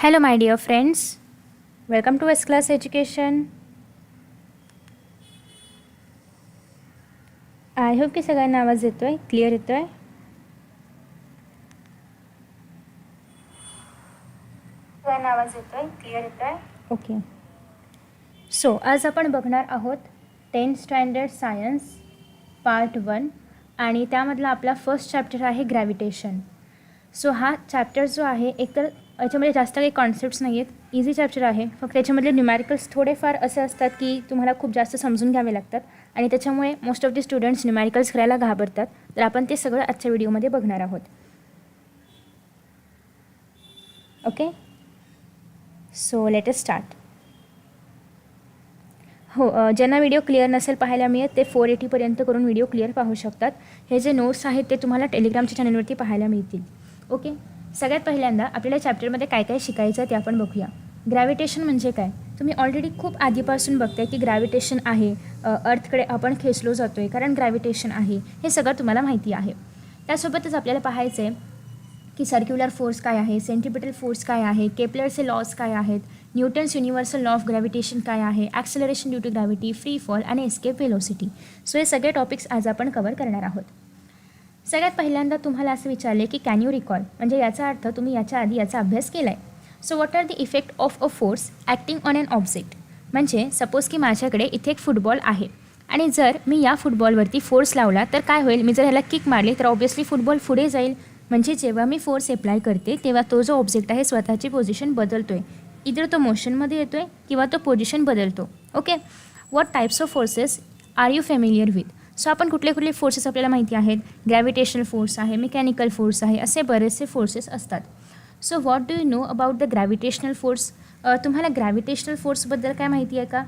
Hello my dear friends, welcome to S Class Education. I hope की सगळ्यांना आवाज येतोय, क्लिअर येतोय. ओके. सो आज आपण बघणार आहोत 10th स्टँडर्ड सायन्स पार्ट 1 आणि त्यामधला आपला फर्स्ट चॅप्टर आहे ग्रॅव्हिटेशन. सो हा चॅप्टर जो आहे एकतर याच्यामध्ये जास्त काही कॉन्सेप्ट्स नाही आहेत, इझी चॅप्टर आहे. फक्त त्याच्यामधले न्यूमॅरिकल्स थोडेफार असे असतात की तुम्हाला खूप जास्त समजून घ्यावे लागतात आणि त्याच्यामुळे मोस्ट ऑफ द स्टुडंट्स न्यूमॅरिकल्स करायला घाबरतात. तर आपण ते सगळं आजच्या व्हिडिओमध्ये बघणार आहोत. Okay, so let us start. हो, ज्यांना व्हिडिओ क्लिअर नसेल पाहायला मिळत ते 480पर्यंत करून व्हिडिओ क्लिअर पाहू शकतात. हे जे नोट्स आहेत ते तुम्हाला टेलिग्रामच्या चॅनलवरती पाहायला मिळतील. ओके, सगळ्यात पहिल्यांदा आपल्याला चॅप्टरमध्ये काय काय शिकायचं ते आपण बघूया. ग्रॅव्हिटेशन म्हणजे काय? तुम्ही ऑलरेडी खूप आधीपासून बघताय की ग्रॅव्हिटेशन आहे, अर्थकडे आपण खेचलो जातो आहे कारण ग्रॅव्हिटेशन आहे, हे सगळं तुम्हाला माहिती आहे. त्यासोबतच आपल्याला पाहायचं आहे की सर्क्युलर फोर्स काय आहे, सेंट्रिपिटल फोर्स काय आहे, केपलरचे लॉज काय आहेत, Newton's universal law of gravitation काय आहे, acceleration due to gravity, free fall आणि एस्केप व्हेलोसिटी. सो हे सगळे टॉपिक्स आज आपण कव्हर करणार आहोत. सगळ्यात पहिल्यांदा तुम्हाला असं विचारले की कॅन यू रिकॉल, म्हणजे याचा अर्थ तुम्ही याच्या आधी याचा अभ्यास केला आहे. So what are the effect of a force acting on an object. म्हणजे सपोज की माझ्याकडे इथे एक फुटबॉल आहे आणि जर मी या फुटबॉलवरती फोर्स लावला तर काय होईल, मी जर ह्याला किक मारली तर ऑब्व्हियसली फुटबॉल पुढे जाईल. म्हणजे जेव्हा मी फोर्स अप्लाय करते तेव्हा तो जो ऑब्जेक्ट आहे स्वतःची पोझिशन बदलतो आहे, इतर तो मोशनमध्ये येतो आहे किंवा तो पोझिशन बदलतो. Okay, what types of forces are you familiar with. So आपण कुठले कुठले फोर्सेस आपल्याला माहिती आहेत, ग्रॅव्हिटेशनल फोर्स आहे, मेकॅनिकल फोर्स आहे, असे बरेचसे फोर्सेस असतात. So what do you know about the gravitational force. तुम्हाला ग्रॅव्हिटेशनल फोर्सबद्दल काय माहिती आहे का?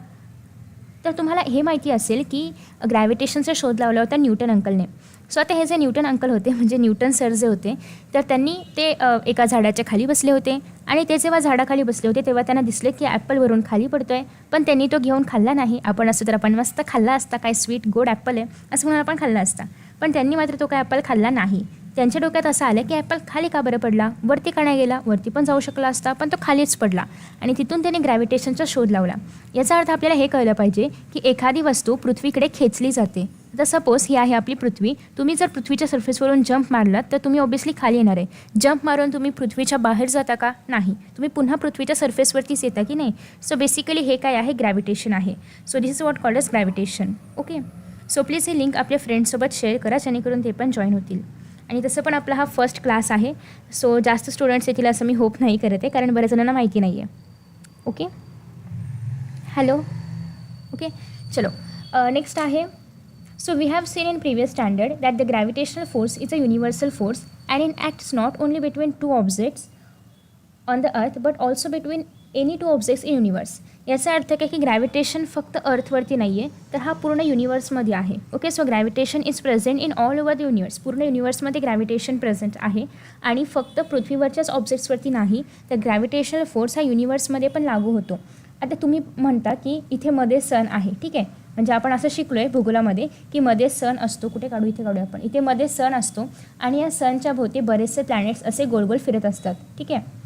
तर तुम्हाला हे माहिती असेल की ग्रॅव्हिटेशनचा शोध लावला होता न्यूटन अंकलने. सो आता हे जे न्यूटन अंकल होते म्हणजे न्यूटन सर जे होते तर त्यांनी ते एका झाडाच्या खाली बसले होते आणि ते जेव्हा झाडाखाली बसले होते तेव्हा त्यांना दिसले की ॲपलवरून खाली पडतो आहे, पण त्यांनी तो घेऊन खाल्ला नाही. आपण असं तर आपण मस्त खाल्ला असता, काय स्वीट गोड ॲपल आहे असं म्हणून आपण खाल्ला असता, पण त्यांनी मात्र तो काय ॲपल खाल्ला नाही. त्यांच्या डोक्यात असं आलं की ॲपल खाली का बरं पडला, वरती का नाही गेला, वरती पण जाऊ शकला असता पण तो खालीच पडला आणि तिथून त्यांनी ग्रॅव्हिटेशनचा शोध लावला. याचा अर्थ आपल्याला हे कळलं पाहिजे की एखादी वस्तू पृथ्वीकडे खेचली जाते. तर सपोज ही आहे आपली पृथ्वी, तुम्ही जर पृथ्वीच्या सरफेसवरून जंप मारलात तर तुम्ही ऑब्व्हियसली खाली येणार आहे. जंप मारून तुम्ही पृथ्वीच्या बाहेर जाता का? नाही, तुम्ही पुन्हा पृथ्वीच्या सरफेसवरतीच येता की नाही. सो बेसिकली हे काय आहे, ग्रॅव्हिटेशन आहे. So this is what called as gravitation. Okay, so please ही लिंक आपल्या फ्रेंड्ससोबत शेअर करा जेणेकरून ते पण जॉईन होतील. आणि तसं पण आपला हा फर्स्ट क्लास आहे, सो जास्त स्टुडंट्स येतील असं मी होप नाही करत आहे कारण बऱ्याच जणांना माहिती नाही आहे. Okay, hello. ओके, चलो नेक्स्ट आहे. So we have seen in previous standard that the gravitational force is a universal force and it acts not only between two objects on the earth but also between any two objects in universe. याचा अर्थ काय की gravitation फक्त अर्थवरती नाही आहे तर हा पूर्ण युनिवर्समध्ये आहे. Okay, so gravitation is present in all over the universe. पूर्ण युनिवर्समध्ये ग्रॅव्हिटेशन प्रेझेंट आहे आणि फक्त पृथ्वीवरच्याच ऑब्जेक्ट्सवरती नाही तर ग्रॅव्हिटेशनल फोर्स हा युनिवर्समध्ये पण लागू होतो. आता तुम्ही म्हणता की इथे मध्ये सन आहे, ठीक आहे, म्हणजे आपण असं शिकलो आहे भूगोलामध्ये की मध्ये सन असतो, कुठे काढू, इथे काढू आपण, इथे मध्ये सन असतो आणि या सनच्या भोवती बरेचसे प्लॅनेट्स असे गोल गोल फिरत असतात. ठीक आहे,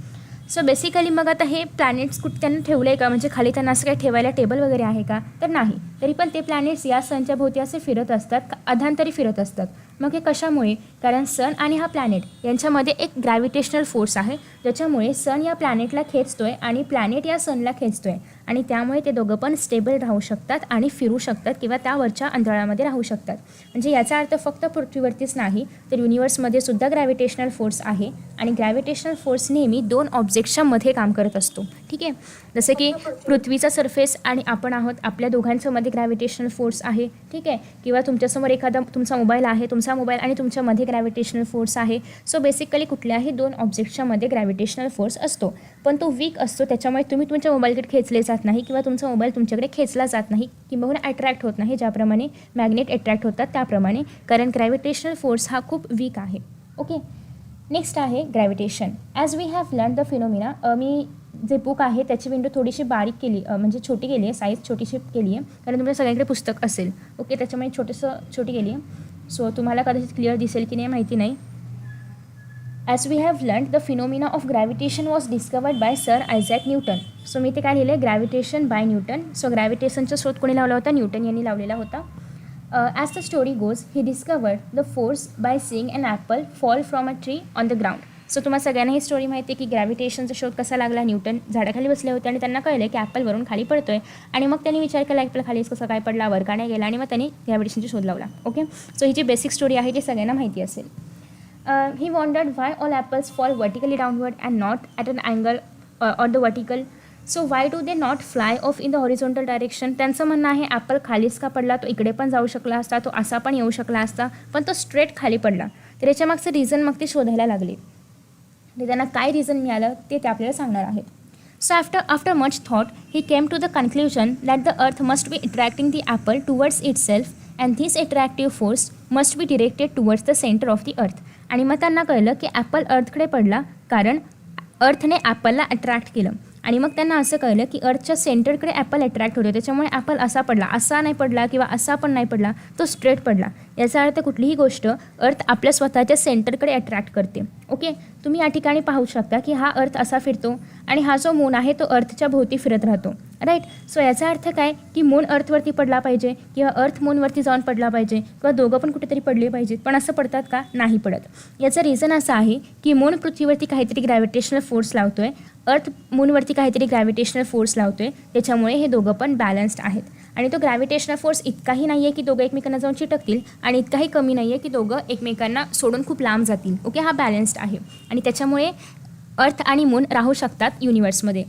सो बेसिकली मग आता हे प्लॅनेट्स कुठे त्यांना ठेवलं आहे का, म्हणजे खाली त्यांना असं काही ठेवायला टेबल वगैरे आहे का? तर नाही, तरी पण ते प्लॅनेट्स या सनच्या भोवती असे फिरत असतात, अधांतरी फिरत असतात. मग हे कशामुळे? कारण सन आणि हा प्लॅनेट यांच्यामध्ये एक ग्रॅव्हिटेशनल फोर्स आहे ज्याच्यामुळे सन या प्लॅनेटला खेचतो आहे आणि प्लॅनेट या सनला खेचतो आहे आणि त्यामुळे ते दोघं पण स्टेबल राहू शकतात आणि फिरू शकतात किंवा त्यावरच्या अंतराळामध्ये राहू शकतात. म्हणजे याचा अर्थ फक्त पृथ्वीवरतीच नाही तर युनिवर्समध्ये सुद्धा ग्रॅव्हिटेशनल फोर्स आहे आणि ग्रॅव्हिटेशनल फोर्स नेहमी दोन ऑब्जेक्ट्सच्या मध्ये काम करत असतो. ठीक आहे, जसं की पृथ्वीचा सरफेस आणि आपण आहोत, आपल्या दोघांच्या मध्ये ग्रॅव्हिटेशनल फोर्स आहे. ठीक आहे, किंवा तुमच्यासमोर एखादा तुमचा मोबाईल आहे, तुमचा मोबाईल आणि तुमच्यामध्ये ग्रॅव्हिटेशनल फोर्स आहे. सो बेसिकली कुठल्याही दोन ऑब्जेक्ट्सच्या मध्ये ग्रॅव्हिटेशनल फोर्स असतो पण तो वीक असतो, त्याच्यामुळे तुम्ही तुमच्या मोबाईलकडे खेचले जात नाही किंवा तुमचा मोबाईल तुमच्याकडे खेचला जात नाही किंवा अट्रॅक्ट होत नाही, ज्याप्रमाणे मॅग्नेट अट्रॅक्ट होतात त्याप्रमाणे, कारण ग्रॅव्हिटेशनल फोर्स हा खूप वीक आहे. ओके, नेक्स्ट आहे gravitation. As we have learn the phenomena. मी जे बुक आहे त्याची विंडो थोडीशी बारीक केली, म्हणजे छोटी केली आहे, साईज छोटीशी केली आहे कारण तुमच्या सगळ्यांकडे पुस्तक असेल. ओके, त्याच्यामुळे छोटी केली आहे. सो तुम्हाला कदाचित क्लिअर दिसेल की नाही माहिती नाही. As we have learn the phenomena of gravitation was discovered by sir Isaac Newton. So मी ते काय लिहिलं आहे, ग्रॅव्हिटेशन बाय न्यूटन. सो ग्रॅव्हिटेशनचा शोध कोणी लावला होता, न्यूटन यांनी लावलेला होता. As the story goes he discovered the force by seeing an apple fall from a tree on the ground. So तुम्हाला सगळ्यांना ही स्टोरी माहिती आहे की ग्रॅव्हिटेशनचा शोध कसा लागला. न्यूटन झाडाखाली बसले होते आणि त्यांना कळलं की ॲपलवरून खाली पडतो आहे आणि मग त्यांनी विचार केला ॲपल खाली कसं काय पडला, वर का नाही गेला, आणि मग त्यांनी ग्रॅव्हिटेशनचा शोध लावला. ओके, सो ही जी बेसिक स्टोरी आहे ती सगळ्यांना माहिती असेल. He wondered why all apples fall vertically downward and not at an angle on the vertical. So why do they not fly off in the horizontal direction. त्यांचं म्हणणं आहे ॲपल खालीच का पडला, तो इकडे पण जाऊ शकला असता, तो असा पण येऊ शकला असता, पण तो स्ट्रेट खाली पडला. तर याच्यामागचं रिझन मग ते शोधायला लागले. तर त्यांना काय रिझन मिळालं ते आपल्याला सांगणार आहेत. So after much thought he came to the conclusion that the earth must be attracting the apple towards itself and this attractive force must be directed towards the centre of the earth. आणि मग त्यांना कळलं की Apple अर्थकडे पडला कारण अर्थने ॲपलला attract केलं. आणि मग त्यांना असं कळलं की अर्थच्या सेंटरकडे ॲपल अट्रॅक्ट होतो, त्याच्यामुळे ॲपल असा पडला, असा नाही पडला किंवा असा पण नाही पडला, तो स्ट्रेट पडला. याचा अर्थ कुठलीही गोष्ट अर्थ आपल्या स्वतःच्या सेंटरकडे अट्रॅक्ट करते. ओके, तुम्ही या ठिकाणी पाहू शकता की हा अर्थ असा फिरतो आणि हा जो मून आहे तो अर्थच्या भोवती फिरत राहतो. राईट. सो याचा अर्थ काय की मून अर्थवरती पडला पाहिजे किंवा अर्थ मूनवरती जाऊन पडला पाहिजे किंवा दोघं पण कुठेतरी पडले पाहिजेत, पण असं पडतात का, नाही पडत. याचं रिझन असं आहे की मून पृथ्वीवरती काहीतरी ग्रॅव्हिटेशनल फोर्स लावतो आहे, अर्थ मूनवरती काहीतरी ग्रॅव्हिटेशनल फोर्स लावतो आहे, त्याच्यामुळे हे दोघं पण बॅलन्स्ड आहेत. आणि तो ग्रॅव्हिटेशनल फोर्स इतकाही नाही आहे की दोघं एकमेकांना जाऊन चिटकतील आणि इतकाही कमी नाही आहे की दोघं एकमेकांना सोडून खूप लांब जातील. ओके, हा बॅलन्स्ड आहे आणि त्याच्यामुळे अर्थ आणि मून राहू शकतात युनिवर्समध्ये.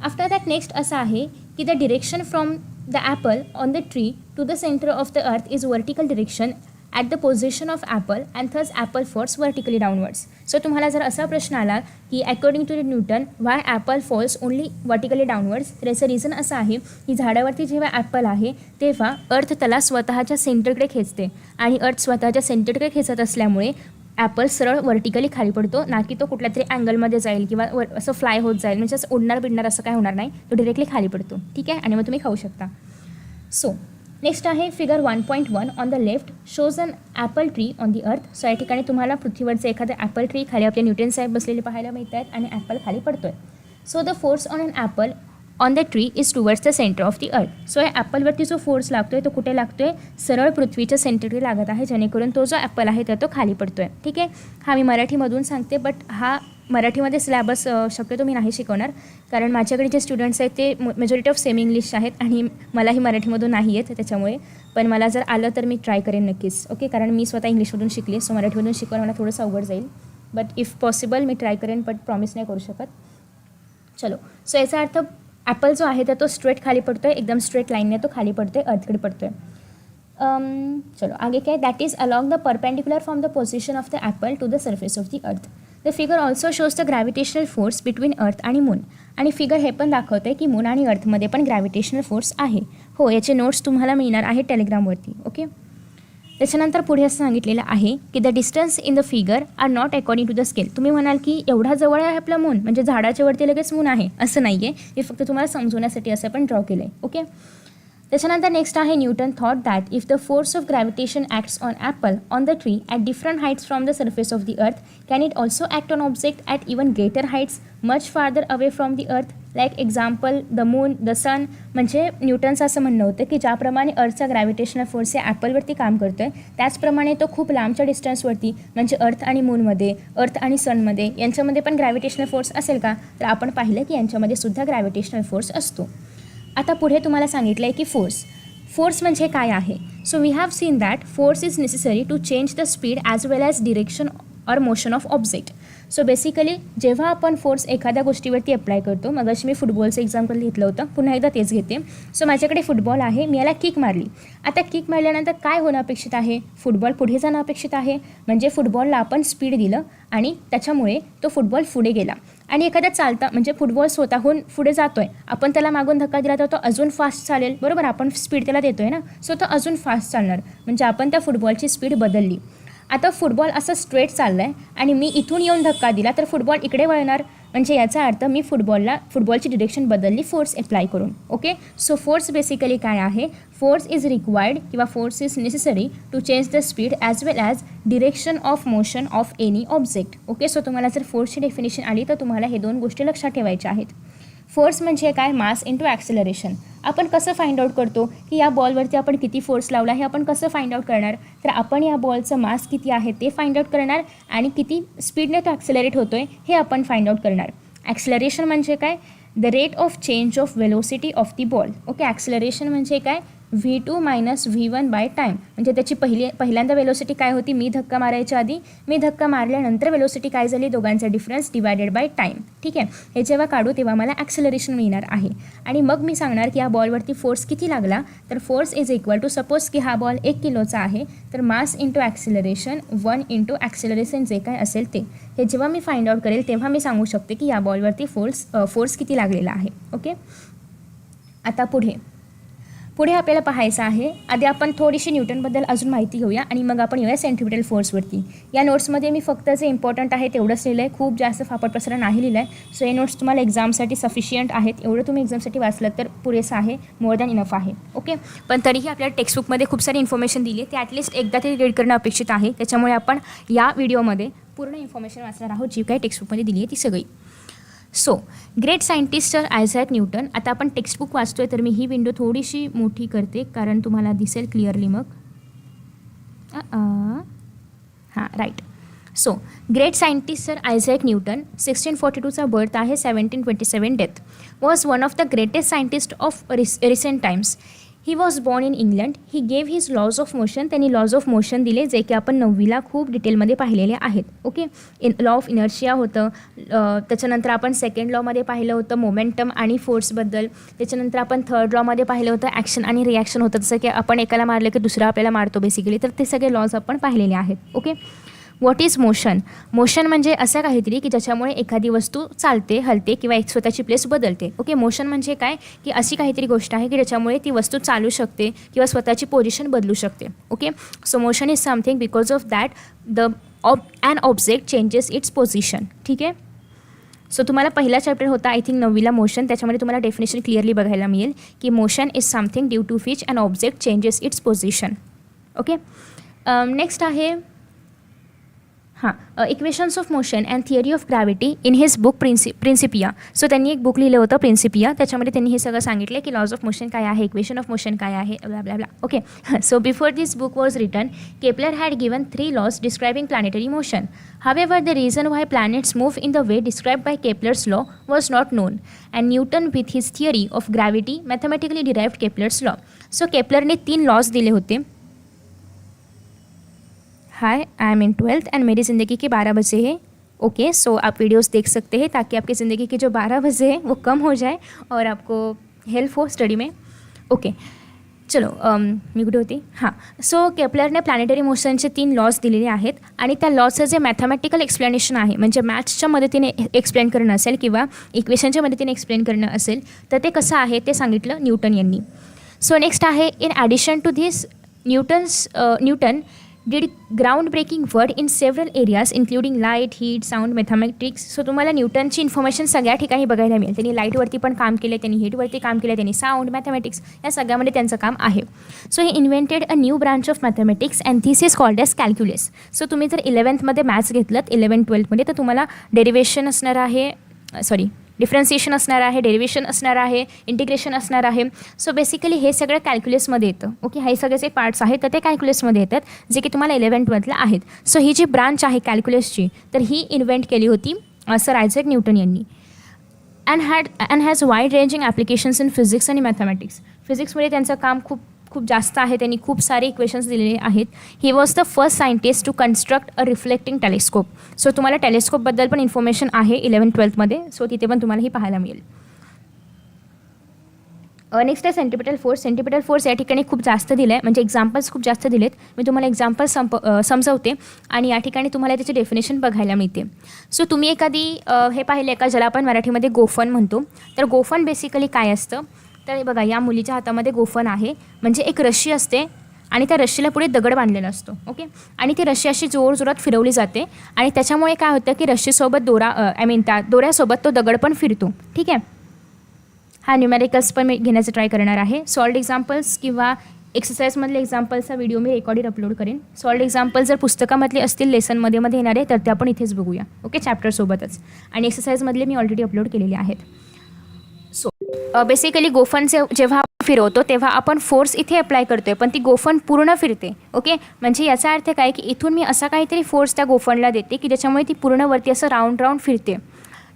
आफ्टर दॅट नेक्स्ट असं आहे की the direction from the apple on the tree to the centre of the earth is vertical direction at the position of apple and thus apple falls vertically downwards. So तुम्हाला जर असा प्रश्न आला की according to Newton why apple falls only vertically downwards, तर याचं reason असं आहे की झाडावरती जेव्हा ॲपल आहे तेव्हा अर्थ त्याला स्वतःच्या सेंटरकडे खेचते आणि अर्थ स्वतःच्या सेंटरकडे खेचत असल्यामुळे ॲपल सरळ वर्टिकली खाली पडतो, ना की तो कुठल्या तरी अँगलमध्ये जाईल किंवा असं फ्लाय होत जाईल, म्हणजे असं उडणार बिडणार असं काय होणार नाही, तो डिरेक्टली खाली पडतो. ठीक आहे, आणि मग तुम्ही खाऊ शकता. सो नेक्स्ट आहे figure 1.1 on the left shows an apple tree on the earth. So या ठिकाणी तुम्हाला पृथ्वीवरचं एखादं ॲपल ट्री खाली आपले न्यूटन साहेब बसलेले पाहायला मिळत आहेत आणि ॲपल खाली पडतो आहे. So the force on an apple on the tree is towards the centre of the earth. So या ॲपलवरती जो फोर्स लागतो आहे तो कुठे लागतो आहे, सरळ पृथ्वीच्या सेंटरकडे लागत आहे, जेणेकरून तो जो ॲपल आहे तर तो खाली पडतो आहे. ठीक आहे, हा मी मराठीमधून सांगते, बट हा मराठीमध्ये सिलॅबस शक्यतो मी नाही शिकवणार, कारण माझ्याकडे जे स्टुडंट्स आहेत ते मेजॉरिटी ऑफ सेमी इंग्लिश आहेत आणि मलाही मराठीमधून नाही येत त्याच्यामुळे, पण मला जर आलं तर मी ट्राय करेन नक्कीच. ओके, कारण मी स्वतः इंग्लिशमधून शिकले, सो मराठीमधून शिकवायला मला थोडंसं अवघड जाईल, but if possible me try करेन, बट प्रॉमिस नाही करू शकत. चलो, सो याचा अर्थ ॲपल जो आहे तर तो स्ट्रेट खाली पडतो आहे, एकदम स्ट्रेट लाईनने तो खाली पडतो आहे, अर्थकडे पडतो आहे. चलो आगे क्या है, that is along the perpendicular from the position of the apple to the surface of the earth. The figure also shows the gravitational force between earth आणि मून. आणि फिगर हे पण दाखवते की मून आणि अर्थमध्ये पण ग्रॅव्हिटेशनल फोर्स आहे. हो, याचे नोट्स तुम्हाला मिळणार आहे टेलिग्रामवरती. ओके, त्याच्यानंतर पुढे असं सांगितलेलं आहे की the distance in the figure are not according to the scale. तुम्ही म्हणाल की एवढा जवळ आहे आपलं मून, म्हणजे झाडाच्या वरती लगेच मून आहे, असं नाही आहे, हे फक्त तुम्हाला समजवण्यासाठी असं पण ड्रॉ केलं आहे. ओके, त्याच्यानंतर नेक्स्ट आहे Newton thought that if the force of gravitation acts on apple on the tree at different heights from the surface of the earth can it also act on object at even greater heights much farther away from the earth like example the moon, the sun. म्हणजे न्यूटनचं असं म्हणणं होतं की ज्याप्रमाणे अर्थचा gravitational force हे ॲपलवरती काम करतो आहे त्याचप्रमाणे तो खूप लांबच्या डिस्टन्सवरती म्हणजे अर्थ आणि मूनमध्ये, अर्थ आणि सनमध्ये यांच्यामध्ये पण ग्रॅव्हिटेशनल फोर्स असेल का, तर आपण पाहिलं की यांच्यामध्ये सुद्धा ग्रॅव्हिटेशनल फोर्स असतो. आता पुढे तुम्हाला सांगितलं आहे की फोर्स म्हणजे काय आहे. So we have seen that force is necessary to change the speed as well as direction or motion of object. So basically जेव्हा आपण फोर्स एखाद्या गोष्टीवरती अप्लाय करतो, मग अशी मी फुटबॉलचं एक्झाम्पल घेतलं होतं, पुन्हा एकदा तेच घेते. सो माझ्याकडे फुटबॉल आहे, मी याला किक मारली. आता किक मारल्यानंतर काय होणं अपेक्षित आहे, फुटबॉल पुढे जाणं अपेक्षित आहे, म्हणजे फुटबॉलला आपण स्पीड दिलं आणि त्याच्यामुळे तो फुटबॉल पुढे गेला. आणि एखादा चालता म्हणजे फुटबॉल स्वतःहून पुढे जातो आहे, आपण त्याला मागून धक्का दिला तर तो अजून फास्ट चालेल, बरोबर, आपण स्पीड त्याला देतो आहे ना, सो तो अजून फास्ट चालणार, म्हणजे आपण त्या फुटबॉलची स्पीड बदलली. आता फुटबॉल असं स्ट्रेट चाललं आहे आणि मी इथून येऊन धक्का दिला तर फुटबॉल इकडे वळणार, म्हणजे याचा अर्थ मी फुटबॉलची डिरेक्शन बदलली फोर्स अप्लाय करून. ओके, सो फोर्स बेसिकली काय आहे, फोर्स इज रिक्वायर्ड किंवा force is necessary to change the speed as well as direction of motion of any object. Okay, so तुम्हाला जर फोर्सची डेफिनेशन आली तर तुम्हाला हे दोन गोष्टी लक्षात ठेवायच्या आहेत. फोर्स म्हणजे काय, मास इंटू ॲक्सेलरेशन. आपण कसं फाइंड आउट करतो की या बॉलवरती आपण किती फोर्स लावला हे आपण कसं फाइंड आउट करणार, तर आपण या बॉलचं मास किती आहे ते फाइंड आउट करणार आणि किती स्पीडने तो ॲक्सेलरेट होतो आहे हे आपण फाइंड आउट करणार. ॲक्सेलरेशन म्हणजे काय, the rate of change of velocity of the ball. Okay, acceleration म्हणजे काय, V2 - V1 बाय टाईम. म्हणजे त्याची पहिल्यांदा वेलोसिटी काय होती, मी धक्का मारायच्या आधी, मी धक्का मारल्यानंतर वेलोसिटी काय झाली, दोघांचा डिफरन्स डिवायडेड बाय टाईम. ठीक आहे, हे जेव्हा काढू तेव्हा मला ॲक्सेलरेशन मिळणार आहे. आणि मग मी सांगणार की या बॉलवरती फोर्स किती लागला, तर force is equal to, suppose की हा बॉल 1 किलोचा आहे, तर mass into acceleration 1 into acceleration जे काय असेल ते. हे जेव्हा मी फाइंड आउट करेल तेव्हा मी सांगू शकते की या बॉलवरती फोर्स किती लागलेला आहे. ओके, आता पुढे आपल्याला पाहायचं आहे, आधी आपण थोडीशी न्यूटनबद्दल अजून माहिती घेऊया आणि मग आपण येऊया सेंट्रिपिटल फोर्सवरती. या नोट्समध्ये मी फक्त जे इम्पॉर्टंट आहे तेवढंच लिहिलं आहे, खूप जास्त फापट पसरा नाही लिहिलं आहे. सो हे नोट्स तुम्हाला एक्झामसाठी सफिशियंट आहेत, एवढं तुम्ही एक्झामसाठी वाचलं तर पुरेसं आहे, मोर दॅन इनफ आहे. ओके, पण तरीही आपल्याला टेक्स्टबुकमध्ये खूप सारी इन्फॉर्मेशन दिली आहे, ते ॲटलिस्ट एकदा तरी रीड करणं अपेक्षित आहे. त्याच्यामुळे आपण या व्हिडिओमध्ये पूर्ण इन्फॉर्मेशन वाचणार आहोत जी काही टेक्स्टबुकमध्ये दिली आहे ती सगळी. So great scientist sir Isaac Newton. आता आपण टेक्स्टबुक वाचतो आहे तर मी ही विंडो थोडीशी मोठी करते कारण तुम्हाला दिसेल क्लिअरली मग. हां, right. So great scientist sir Isaac Newton, 1642चा बर्थ आहे, 1727 death, was one of the greatest scientist of recent times. He was born in England. He gave his laws of motion. त्यांनी लॉज ऑफ मोशन दिले जे की आपण 9वीला खूप डिटेलमध्ये पाहिलेले आहेत. ओके, लॉ ऑफ इनर्शिया होतं, त्याच्यानंतर आपण सेकंड लॉमध्ये पाहिलं होतं मोमेंटम आणि फोर्सबद्दल, त्याच्यानंतर आपण थर्ड लॉमध्ये पाहिलं होतं ॲक्शन आणि रिॲक्शन होतं, जसं की आपण एकाला मारलं की दुसरा आपल्याला मारतो बेसिकली, तर ते सगळे लॉज आपण पाहिलेले आहेत. Okay, what is motion. Motion म्हणजे असं काहीतरी की ज्याच्यामुळे एखादी वस्तू चालते, हलते किंवा एक स्वतःची प्लेस बदलते. ओके, मोशन म्हणजे काय की अशी काहीतरी गोष्ट आहे की ज्याच्यामुळे ती वस्तू चालू शकते किंवा स्वतःची पोझिशन बदलू शकते. Okay, so motion is something because of that an object changes its position. ठीक आहे, सो तुम्हाला पहिला चॅप्टर होता आय थिंक 9वीला मोशन, त्याच्यामध्ये तुम्हाला डेफिनेशन क्लिअरली बघायला मिळेल की motion is something due to which an object changes its position. Okay, next आहे equations of motion and theory of gravity in his book Principia. So त्यांनी एक book लिहिलं होतं प्रिन्सिपिया, त्याच्यामध्ये त्यांनी हे सगळं सांगितलं की लॉज ऑफ मोशन काय आहे, इक्वेशन ऑफ मोशन काय आहे, blah blah blah. Okay, so before this book was written Kepler had given 3 laws describing planetary motion. However, the reason why planets move in the way described by Kepler's law was not known, and Newton with his theory of gravity mathematically derived Kepler's law. So केपलरने 3 laws दिले होते. Hi, I am in 12th and मेरी ज़िंदगी के 12 बजे है. Okay, so आप videos देख सकते हैं ताकि आपकी ज़िंदगी के जो 12 बजे हैं वो कम हो जाए और आपको हेल्प हो स्टडी में. ओके, चलो मी कुठे होती. हां, सो केपलरने प्लॅनेटरी मोशनचे 3 लॉज दिलेले आहेत आणि त्या लॉजचं जे मॅथमॅटिकल एक्सप्लेनेशन आहे म्हणजे मॅथ्सच्या मदतीने एक्सप्लेन करणं असेल किंवा इक्वेशनच्या मदतीने एक्सप्लेन करणं असेल तर ते कसं आहे ते सांगितलं न्यूटन यांनी. सो नेक्स्ट आहे, in addition to this Newton did groundbreaking work in several areas including light, heat, sound, mathematics. So तुम्हाला न्यूटनची इन्फॉर्मेशन सगळ्या ठिकाणी बघायला मिळेल. त्यांनी लाईटवरती पण काम केले, त्यांनी हीटवरती काम केलं, त्यांनी साऊंड, मॅथमॅटिक्स या सगळ्यामध्ये त्यांचं काम आहे. So he invented a new branch of mathematics and this is called as calculus. So तुम्ही जर 11thमध्ये मॅथ्स घेतलं 11-12मध्ये तर तुम्हाला डेरिवेशन असणार आहे, डिफरन्सिएशन असणार आहे, डेरिवेशन असणार आहे, इंटिग्रेशन असणार आहे. सो बेसिकली हे सगळं कॅल्क्युलसमध्ये येतं. ओके, हे सगळे जे पार्ट्स आहेत तर ते कॅल्क्युलसमध्ये येतात जे की तुम्हाला 11-12ला आहेत. सो ही जी ब्रांच आहे कॅल्क्युलसची तर ही इन्व्हेंट केली होती सर आयझॅक न्यूटन यांनी. And has wide ranging applications in physics आणि मॅथमॅटिक्स. फिजिक्समध्ये त्यांचं काम खूप जास्त आहे, त्यांनी खूप सारे इक्वेशन्स दिलेले आहेत. He was the first scientist to construct a reflecting telescope. So तुम्हाला टेलिस्कोपबद्दल पण इन्फॉर्मेशन आहे 11-12मध्ये, सो तिथे पण तुम्हाला ही पाहायला मिळेल. नेक्स्ट आहे सेंट्रिपिटल फोर्स. सेंट्रिपिटल फोर्स या ठिकाणी खूप जास्त दिलं आहे म्हणजे एक्झाम्पल्स खूप जास्त दिलेत. मी तुम्हाला एक्झाम्पल्स समजवते आणि या ठिकाणी तुम्हाला त्याची डेफिनेशन बघायला मिळते. सो तुम्ही एखादी हे पाहिले का ज्याला आपण मराठीमध्ये गोफन म्हणतो, तर गोफन बेसिकली काय असतं तर बघा या मुलीच्या हातामध्ये गोफन आहे म्हणजे एक रशी असते आणि त्या रश्शीला पुढे दगड बांधलेला असतो. ओके, आणि ती रश्शी अशी जोरजोरात फिरवली जाते आणि त्याच्यामुळे काय होतं की रश्शीसोबत त्या दोऱ्यासोबत तो दगड पण फिरतो. ठीक आहे, हा न्यूमेरिकल्स पण मी घेण्याचं ट्राय करणार आहे. सॉल्ड एक्झाम्पल्स किंवा एक्सरसाइजमधले एक्झाम्पल्सचा व्हिडिओ मी रेकॉर्डेड अपलोड करेन. सॉल्ड एक्झाम्पल जर पुस्तकामधले असतील लेसनमध्ये येणारे तर ते आपण इथेच बघूया. ओके, चॅप्टरसोबतच. आणि एक्सरसाइजमधले मी ऑलरेडी अपलोड केलेले आहेत. सो बेसिकली गोफन जेव्हा फिरवतो तेव्हा आपण फोर्स इथे अप्लाय करतोय, पण ती गोफन पूर्ण फिरते. ओके, म्हणजे याचा अर्थ काय की इथून मी असा काहीतरी फोर्स त्या गोफनला देते की ज्याच्यामुळे ती पूर्ण वरती असं राऊंड राऊंड फिरते.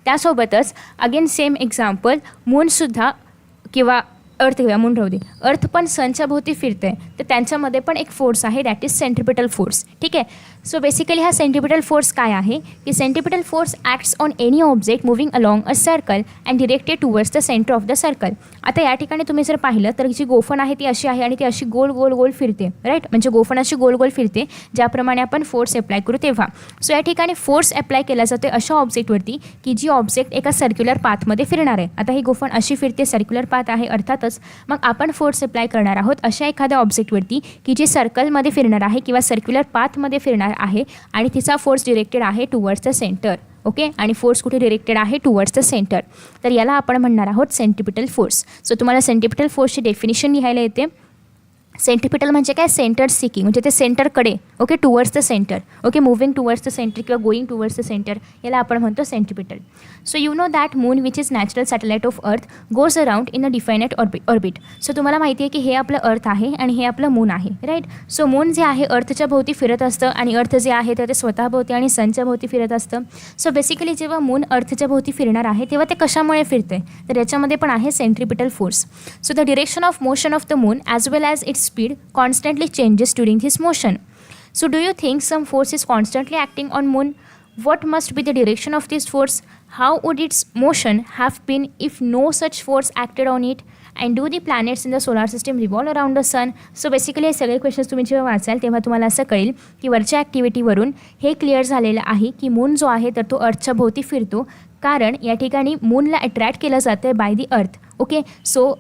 त्यासोबतच अगेन सेम एक्झाम्पल, मूनसुद्धा किंवा अर्थ किंवा मून राहू दे, अर्थ पण सनच्या भोवती फिरते, तर त्यांच्यामध्ये पण एक फोर्स आहे, दॅट इज सेंट्रिपिटल फोर्स. ठीक आहे, सो बेसिकली हा सेंट्रिपिटल फोर्स काय आहे की centripetal force acts on any object moving along a circle and directed towards the centre of the circle. आता या ठिकाणी तुम्ही जर पाहिलं तर जी गोफन आहे ती अशी आहे आणि ती अशी गोल गोल गोल फिरते. राईट, म्हणजे गोफन अशी गोल गोल फिरते ज्याप्रमाणे आपण फोर्स अप्लाय करू तेव्हा. सो या ठिकाणी फोर्स अप्लाय केला जातो अशा ऑब्जेक्टवरती की जी ऑब्जेक्ट एका सर्क्युलर पाथमध्ये फिरणार आहे. आता ही गोफन अशी फिरते, सर्क्युलर पाथ आहे अर्थातच. मग आपण फोर्स अप्लाय करणार आहोत अशा एखाद्या ऑब्जेक्टवरती की जी सर्कलमध्ये फिरणार आहे किंवा सर्क्युलर पाथमध्ये फिरणार आहे आणि तिचा फोर्स डिरेक्टेड आहे टुवर्ड्स द सेंटर. ओके, आणि फोर्स कुठे डिरेक्टेड आहे टुवर्ड्स द सेंटर, तर याला आपण म्हणणार आहोत सेंट्रिपिटल फोर्स. सो तुम्हाला सेंट्रिपिटल फोर्सची डेफिनेशन लिहायला येते. सेंट्रिपिटल म्हणजे काय, सेंटर सिकिंग, म्हणजे ते सेंटरकडे. Okay, towards the centre. Okay, moving towards the centre किंवा गोईंग टुवर्ड्स द सेंटर, याला आपण म्हणतो centripetal. So you know that moon which is natural satellite of अर्थ goes around in a definite orbit. So तुम्हाला माहिती आहे की हे आपलं अर्थ आहे आणि हे आपलं मून आहे. राईट, सो मून जे आहे अर्थच्या भोवती फिरत असतं आणि अर्थ जे आहे तर ते स्वतःभोवती आणि सनच्या भोवती फिरत असतं. सो बेसिकली जेव्हा मून अर्थच्या भोवती फिरणार आहे तेव्हा ते कशामुळे फिरते, तर याच्यामध्ये पण आहे centripetal force. So the direction of motion of the moon as well as its speed constantly changes during this motion. So do you think some force is constantly acting on moon? What must be the direction of this force? How would its motion have been if no such force acted on it? And do the planets in the solar system revolve around the sun? So basically हे सगळे questions तुम्ही जेव्हा वाचाल तेव्हा तुम्हाला असं कळेल की वरच्या ॲक्टिव्हिटीवरून हे क्लिअर झालेलं आहे की मून जो आहे तर तो अर्थच्या भोवती फिरतो, कारण या ठिकाणी मूनला अट्रॅक्ट केलं जातं आहे by the earth. Okay, so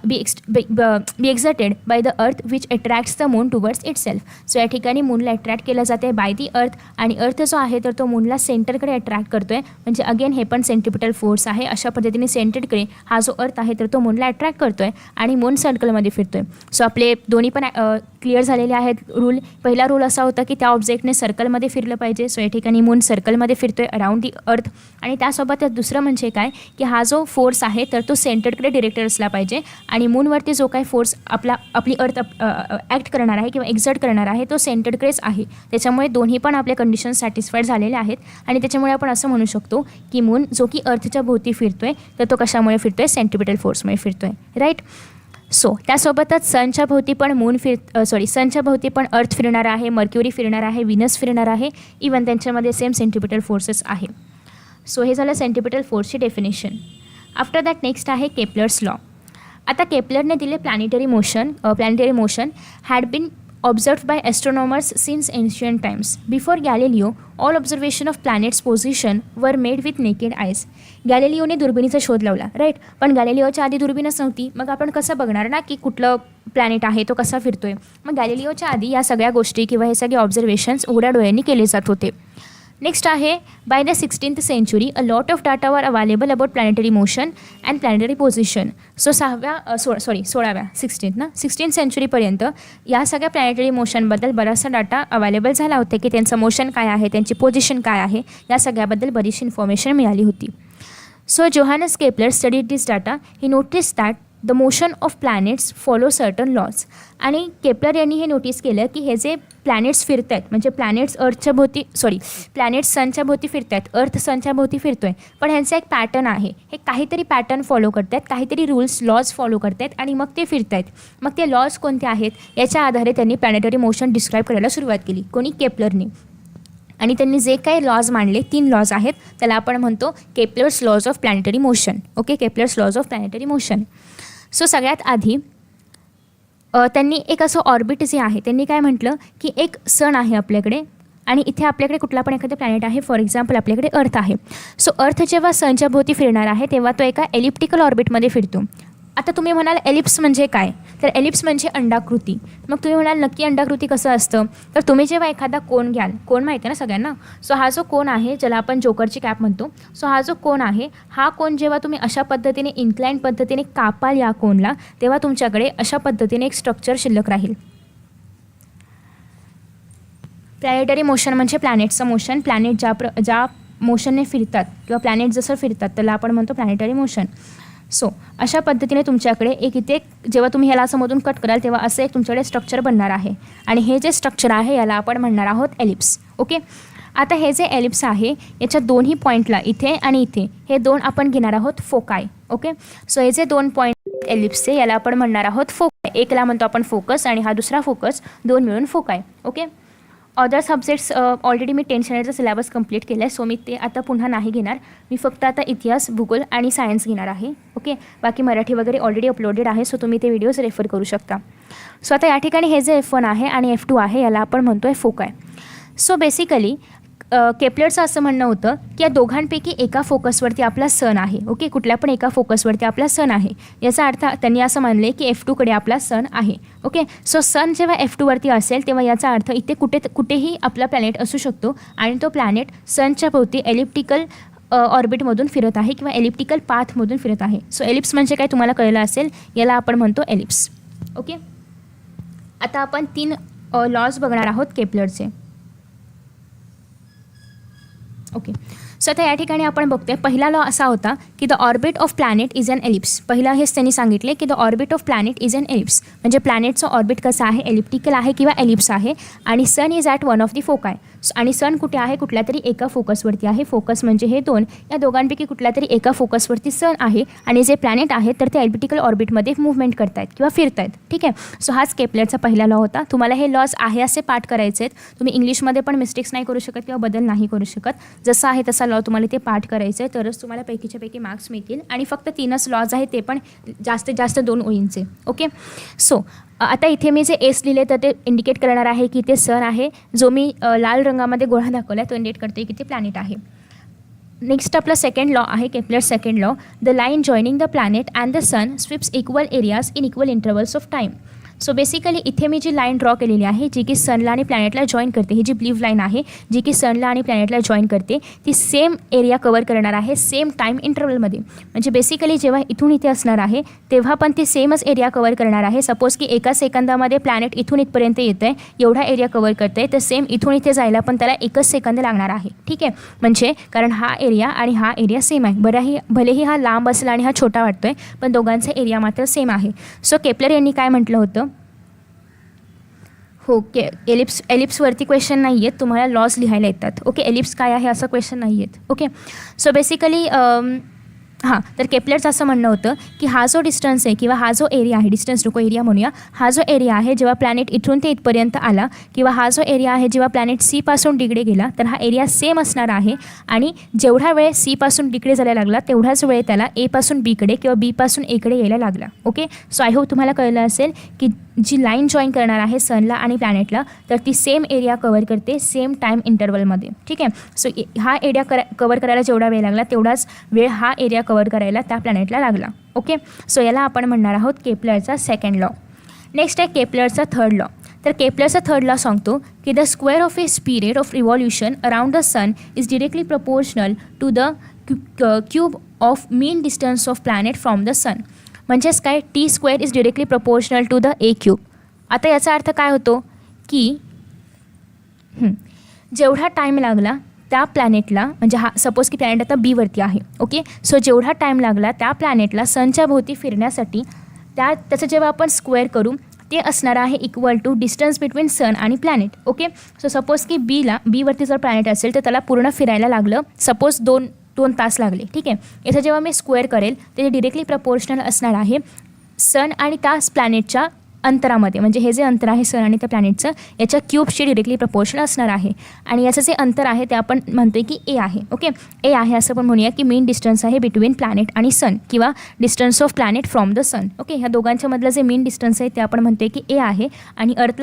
be exerted by the earth which attracts the moon towards itself. So या ठिकाणी मूनला अट्रॅक्ट केलं जाते आहे बाय दी अर्थ आणि अर्थ जो आहे तर तो मूनला सेंटरकडे अट्रॅक्ट करतो आहे. म्हणजे अगेन हे पण सेंट्रिपिटल फोर्स आहे. अशा पद्धतीने सेंटरकडे हा जो अर्थ आहे तर तो मूनला अट्रॅक्ट करतो आहे आणि मून सर्कलमध्ये फिरतो आहे. सो आपले दोन्ही पण क्लिअर झालेले आहेत रूल. पहिला रूल असा होता की त्या ऑब्जेक्टने सर्कलमध्ये फिरलं पाहिजे. सो या ठिकाणी मून सर्कलमध्ये फिरतो आहे अराउंड दी अर्थ. आणि त्यासोबतच दुसरं म्हणजे काय की हा जो फोर्स आहे तर तो सेंटरकडे डिरेक्टेड असला पाहिजे आणि मूनवरती जो काही फोर्स आपली अर्थ ॲक्ट करणार आहे किंवा एक्झर्ट करणार आहे तो सेंटरकडेच आहे. त्याच्यामुळे दोन्ही पण आपले कंडिशन सॅटिस्फाईड झालेले आहेत आणि त्याच्यामुळे आपण असं म्हणू शकतो की मून जो की अर्थच्या भोवती फिरतोय तर तो कशामुळे फिरतोय, सेंट्रिपिटल फोर्समुळे फिरतोय. राईट, सो त्यासोबतच सनच्या भोवती पण सनच्या भोवती पण अर्थ फिरणार आहे, मर्क्युरी फिरणार आहे, विनस फिरणार आहे. इवन त्यांच्यामध्ये सेम सेंट्रिपिटल फोर्सेस आहे. सो हे झालं सेंट्रिपिटल फोर्सची डेफिनेशन. आफ्टर दॅट नेक्स्ट आहे केपलर्स लॉ. आता केपलरने दिले planetary motion had been observed by astronomers since ancient times. Before Galileo, all observation of planets' position were made with naked eyes. गॅलिलिओने दुर्बिणीचा शोध लावला, राईट. पण गॅलिलिओच्या आधी दुर्बीणच नव्हती. मग आपण कसं बघणार ना की कुठलं प्लॅनेट आहे तो कसा फिरतोय. मग गॅलिलिओच्या आधी या सगळ्या गोष्टी किंवा हे सगळे ऑब्झर्वेशन्स उघड्या डोळ्यांनी केले जात होते. नेक्स्ट आहे by the 16th century a lot of data वर available about planetary motion and planetary position. So 16th centuryपर्यंत या सगळ्या प्लॅनेटरी मोशनबद्दल बराचसा डाटा अवेलेबल झाला होता की त्यांचं मोशन काय आहे, त्यांची पोझिशन काय आहे, या सगळ्याबद्दल बरीचशी इन्फॉर्मेशन मिळाली होती. So Johannes Kepler studied this data. He notice that the motion of planets follow certain laws. आणि केपलर यांनी हे नोटीस केलं की हे जे प्लॅनेट्स फिरत आहेत म्हणजे प्लॅनेट्स सनच्या भोवती फिरत आहेत, अर्थ सनच्या भोवती फिरतो आहे, पण ह्यांचा एक पॅटर्न आहे. हे काहीतरी पॅटर्न फॉलो करत आहेत, काहीतरी लॉज फॉलो करत आहेत आणि मग ते फिरत आहेत. मग ते लॉज कोणते आहेत याच्या आधारे त्यांनी प्लॅनेटरी मोशन डिस्क्राईब करायला सुरुवात केली. कोणी, केपलरने. आणि त्यांनी जे काही लॉज मांडले 3 लॉज आहेत त्याला आपण म्हणतो Kepler's laws of planetary motion. Okay, Kepler's laws of planetary motion. So सगळ्यात आधी त्यांनी एक असं ऑर्बिट जे आहे त्यांनी काय म्हटलं की एक सन आहे आपल्याकडे आणि इथे आपल्याकडे कुठला पण एखादा प्लॅनेट आहे. फॉर एक्झाम्पल आपल्याकडे अर्थ आहे. सो अर्थ जेव्हा सनच्या भोवती फिरणार आहे तेव्हा तो एका एलिप्टिकल ऑर्बिटमध्ये फिरतो. आता तुम्ही म्हणाल एलिप्स म्हणजे काय, तर एलिप्स म्हणजे अंडाकृती. मग तुम्ही म्हणाल नक्की अंडाकृती कसं असतं, तर तुम्ही जेव्हा एखादा कोन घ्याल, कोन माहिती आहे ना सगळ्यांना, सो हा जो कोन आहे ज्याला आपण जोकरची कॅप म्हणतो, सो हा जो कोन आहे, हा कोन जेव्हा तुम्ही अशा पद्धतीने इन्क्लाइन पद्धतीने कापाल या कोनला, तेव्हा तुमच्याकडे अशा पद्धतीने एक स्ट्रक्चर शिल्लक राहील. प्लॅनेटरी मोशन म्हणजे प्लॅनेटचं मोशन. प्लॅनेट ज्या मोशनने फिरतात किंवा प्लॅनेट जसं फिरतात त्याला आपण म्हणतो प्लॅनेटरी मोशन. सो अशा पद्धतीने तुमच्याकडे एक इथे जेव्हा तुम्ही ह्याला असं मधून कट कराल तेव्हा असं एक तुमच्याकडे स्ट्रक्चर बनणार आहे आणि हे जे स्ट्रक्चर आहे याला आपण म्हणणार आहोत एलिप्स. ओके. आता हे जे एलिप्स आहे याच्या दोन्ही पॉईंटला इथे आणि इथे हे दोन आपण घेणार आहोत फोकाय. ओके. सो हे जे दोन पॉईंट एलिप्सचे याला आपण म्हणणार आहोत फोकाय. एकला म्हणतो आपण फोकस आणि हा दुसरा फोकस, दोन मिळून फोकाय. ओके. अदर सब्जेक्ट्स ऑलरेडी मी 10 स्टँडर्डचा सिलेबस कंप्लीट केला आहे, सो मी ते आता पुन्हा नाही घेणार. मी फक्त आता इतिहास, भूगोल आणि सायन्स घेणार आहे. ओके. बाकी मराठी वगैरे ऑलरेडी अपलोडेड आहे, सो तुम्ही ते व्हिडिओज रेफर करू शकता. सो आता या ठिकाणी हे जे F1 आहे आणि F2 आहे याला आपण म्हणतो आहे फोकाय. सो बेसिकली केपलरचं असं म्हणणं होतं की या दोघांपैकी एका फोकसवरती आपला सन आहे. ओके. कुठल्या पण एका फोकसवरती आपला सन आहे. याचा अर्थ त्यांनी असं मानले की F2कडे आपला सन आहे. ओके. सो सन जेव्हा F2वरती असेल तेव्हा याचा अर्थ इथे कुठेही आपला प्लॅनेट असू शकतो आणि तो प्लॅनेट सनच्या भोवती एलिप्टिकल ऑर्बिटमधून फिरत आहे किंवा एलिप्टिकल पाथमधून फिरत आहे. सो एलिप्स म्हणजे काय तुम्हाला कळलं असेल, याला आपण म्हणतो एलिप्स. ओके. आता आपण 3 लॉज बघणार आहोत केपलरचे. ओके. सो आता या ठिकाणी आपण बघतोय पहिला लॉ असा होता की the orbit of planet is an ellipse. पहिला हेच त्यांनी सांगितले की the orbit of planet is an ellipse, म्हणजे प्लॅनेटचं ऑर्बिट कसं आहे, एलिप्टिकल आहे किंवा एलिप्स आहे आणि sun is at one of the foci. आणि सन कुठे आहे, कुठल्या तरी एका फोकसवरती आहे. फोकस म्हणजे हे दोन, या दोघांपैकी कुठल्या तरी एका फोकसवरती सन आहे आणि जे प्लॅनेट आहेत तर ते एलिप्टिकल ऑर्बिटमध्ये मूव्हमेंट करतायत किंवा फिरतायत. ठीक आहे. सो हाच केपलरचा पहिला लॉ होता. तुम्हाला हे लॉज आहे असे पाठ करायचे आहेत. तुम्ही इंग्लिशमध्ये पण मिस्टेक्स नाही करू शकत किंवा बदल नाही करू शकत. जसं आहे तसा लॉ तुम्हाला ते पाठ करायचं आहे, तरच तुम्हाला पैकीच्या पैकी मार्क्स मिळतील. आणि फक्त 3च लॉज आहेत, ते पण जास्तीत जास्त 2 ओळींचे. ओके. सो आता इथे मी जे एस लिहिले तर ते इंडिकेट करणार आहे की ते सन आहे. जो मी लाल रंगामध्ये गोळा दाखवला आहे तो इंडिकेट करते की ते प्लॅनेट आहे. नेक्स्ट आपला सेकंड लॉ आहे Kepler second law. The line joining the planet and the sun sweeps equal areas in equal intervals of time. So basically इथे मी जी लाईन ड्रॉ केलेली आहे जी की सनला आणि प्लॅनेटला जॉईन करते, ही जी ब्लू लाईन आहे जी की सनला आणि प्लॅनेटला जॉईन करते, ती सेम एरिया कवर करणार आहे सेम टाईम इंटरवलमध्ये. म्हणजे बेसिकली जेव्हा इथून इथे असणार आहे तेव्हा पण ती सेमच एरिया कवर करणार आहे. सपोज की एका सेकंदामध्ये प्लॅनेट इथून इथपर्यंत येतं आहे, एवढा एरिया कवर करतं आहे, तर सेम इथून इथे जायला पण त्याला 1च सेकंद लागणार आहे. ठीक आहे. म्हणजे कारण हा एरिया आणि हा एरिया सेम आहे. भलेही हा लांब असला आणि हा छोटा वाटतो आहे, पण दोघांचा एरिया मात्र सेम आहे. सो केपलर यांनी काय म्हटलं होतं, ओके, एलिप्सवरती क्वेश्चन नाही आहेत, तुम्हाला लॉज लिहायला येतात. ओके. एलिप्स काय आहे असं क्वेश्चन नाही आहेत. ओके. सो बेसिकली तर केपलरचं असं म्हणणं होतं की हा जो डिस्टन्स आहे किंवा हा जो एरिया आहे, डिस्टन्स नको एरिया म्हणूया, हा जो एरिया आहे जेव्हा प्लॅनेट इथून ते इथपर्यंत आला किंवा हा जो एरिया आहे जेव्हा प्लॅनेट सीपासून डिकडे गेला, तर हा एरिया सेम असणार आहे. आणि जेवढा वेळ सीपासून डिकडे जायला लागला तेवढाच वेळ त्याला एपासून बीकडे किंवा बीपासून एकडे यायला लागला. ओके. सो आय होप तुम्हाला कळलं असेल की जी लाईन जॉईन करणार आहे सनला आणि प्लॅनेटला तर ती सेम एरिया कवर करते सेम टाईम इंटरवलमध्ये. ठीक आहे. सो हा एरिया कवर करायला जेवढा वेळ लागला तेवढाच वेळ हा एरिया कवर करायला त्या प्लॅनेटला लागला. ओके. सो याला आपण म्हणणार आहोत केपलरचा सेकंड लॉ. नेक्स्ट आहे केपलरचा थर्ड लॉ. तर केपलरचा थर्ड लॉ सांगतो की the square of a period of revolution around the sun is directly proportional to the cube of mean distance of planet from the sun. म्हणजेच काय, T square is directly proportional to the A cube. आता याचा अर्थ काय होतो की जेवढा time लागला त्या प्लॅनेटला, म्हणजे हा सपोज की प्लॅनेट आता बीवरती आहे. ओके. सो जेवढा टाईम लागला त्या प्लॅनेटला सनच्या भोवती फिरण्यासाठी त्याचं जेव्हा आपण स्क्वेअर करू ते असणार आहे equal to distance between sun आणि प्लॅनेट. ओके. सो सपोज की बीवरती जर प्लॅनेट असेल तर त्याला पूर्ण फिरायला लागलं सपोज 2 तास लागले. ठीक आहे. याचं जेव्हा मी स्क्वेअर करेल ते डिरेक्टली प्रपोर्शनल असणार आहे सन आणि त्या प्लॅनेटच्या अंतरामध्ये, म्हणजे हे जे अंतर आहे सन आणि त्या प्लॅनेटचं याच्या क्यूबशी डिरेक्टली प्रपोर्शनल असणार आहे. आणि याचं जे अंतर आहे ते आपण म्हणतोय की ए आहे. ओके. ए आहे असं पण म्हणूया की मीन डिस्टन्स आहे बिटवीन प्लॅनेट आणि सन किंवा distance of planet from the sun. Okay. ह्या दोघांच्या मधलं जे मीन डिस्टन्स आहे ते आपण म्हणतोय की ए आहे. आणि अर्थ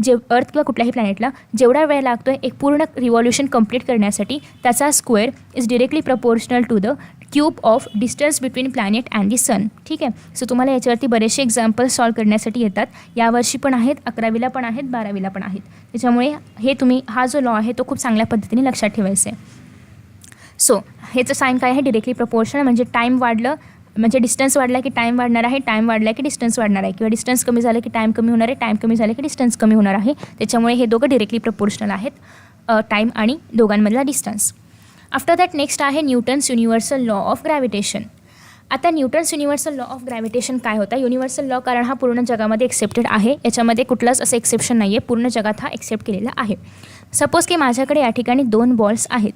किंवा कुठल्याही प्लॅनेटला जेवढा वेळ लागतो आहे एक पूर्ण रिव्हॉल्युशन कंप्लीट करण्यासाठी त्याचा square is directly proportional to the cube of distance between planet and the sun. ठीक आहे. सो तुम्हाला याच्यावरती बरेचसे एक्झाम्पल सॉल्व करण्यासाठी येतात. यावर्षी पण आहेत, 11वीला पण आहेत, 12वीला पण आहेत. त्याच्यामुळे हे तुम्ही हा जो लॉ आहे तो खूप चांगल्या पद्धतीने लक्षात ठेवायचा आहे. सो ह्याचं साईन काय आहे? Directly proportional. म्हणजे टाईम वाढलं म्हणजे डिस्टन्स वाढला की टाईम वाढणार आहे, टाईम वाढला की डिस्टन्स वाढणार आहे, किंवा डिस्टन्स कमी झालं की टाईम कमी होणार आहे, टाईम कमी झालं की डिस्टन्स कमी होणार आहे. त्याच्यामुळे हे दोघं डिरेक्टली प्रपोर्शनल आहेत, टाईम आणि दोघांमधला डिस्टन्स. आफ्टर दॅट नेक्स्ट आहे Newton's universal law of gravitation. आता Newton's universal law of gravitation काय होता? युनिव्हर्सल लॉ कारण हा पूर्ण जगामध्ये एक्सेप्टेड आहे, याच्यामध्ये कुठलाच असं एक्सेप्शन नाही आहे, पूर्ण जगात हा एक्सेप्ट केलेला आहे. सपोज की माझ्याकडे या ठिकाणी 2 बॉल्स आहेत.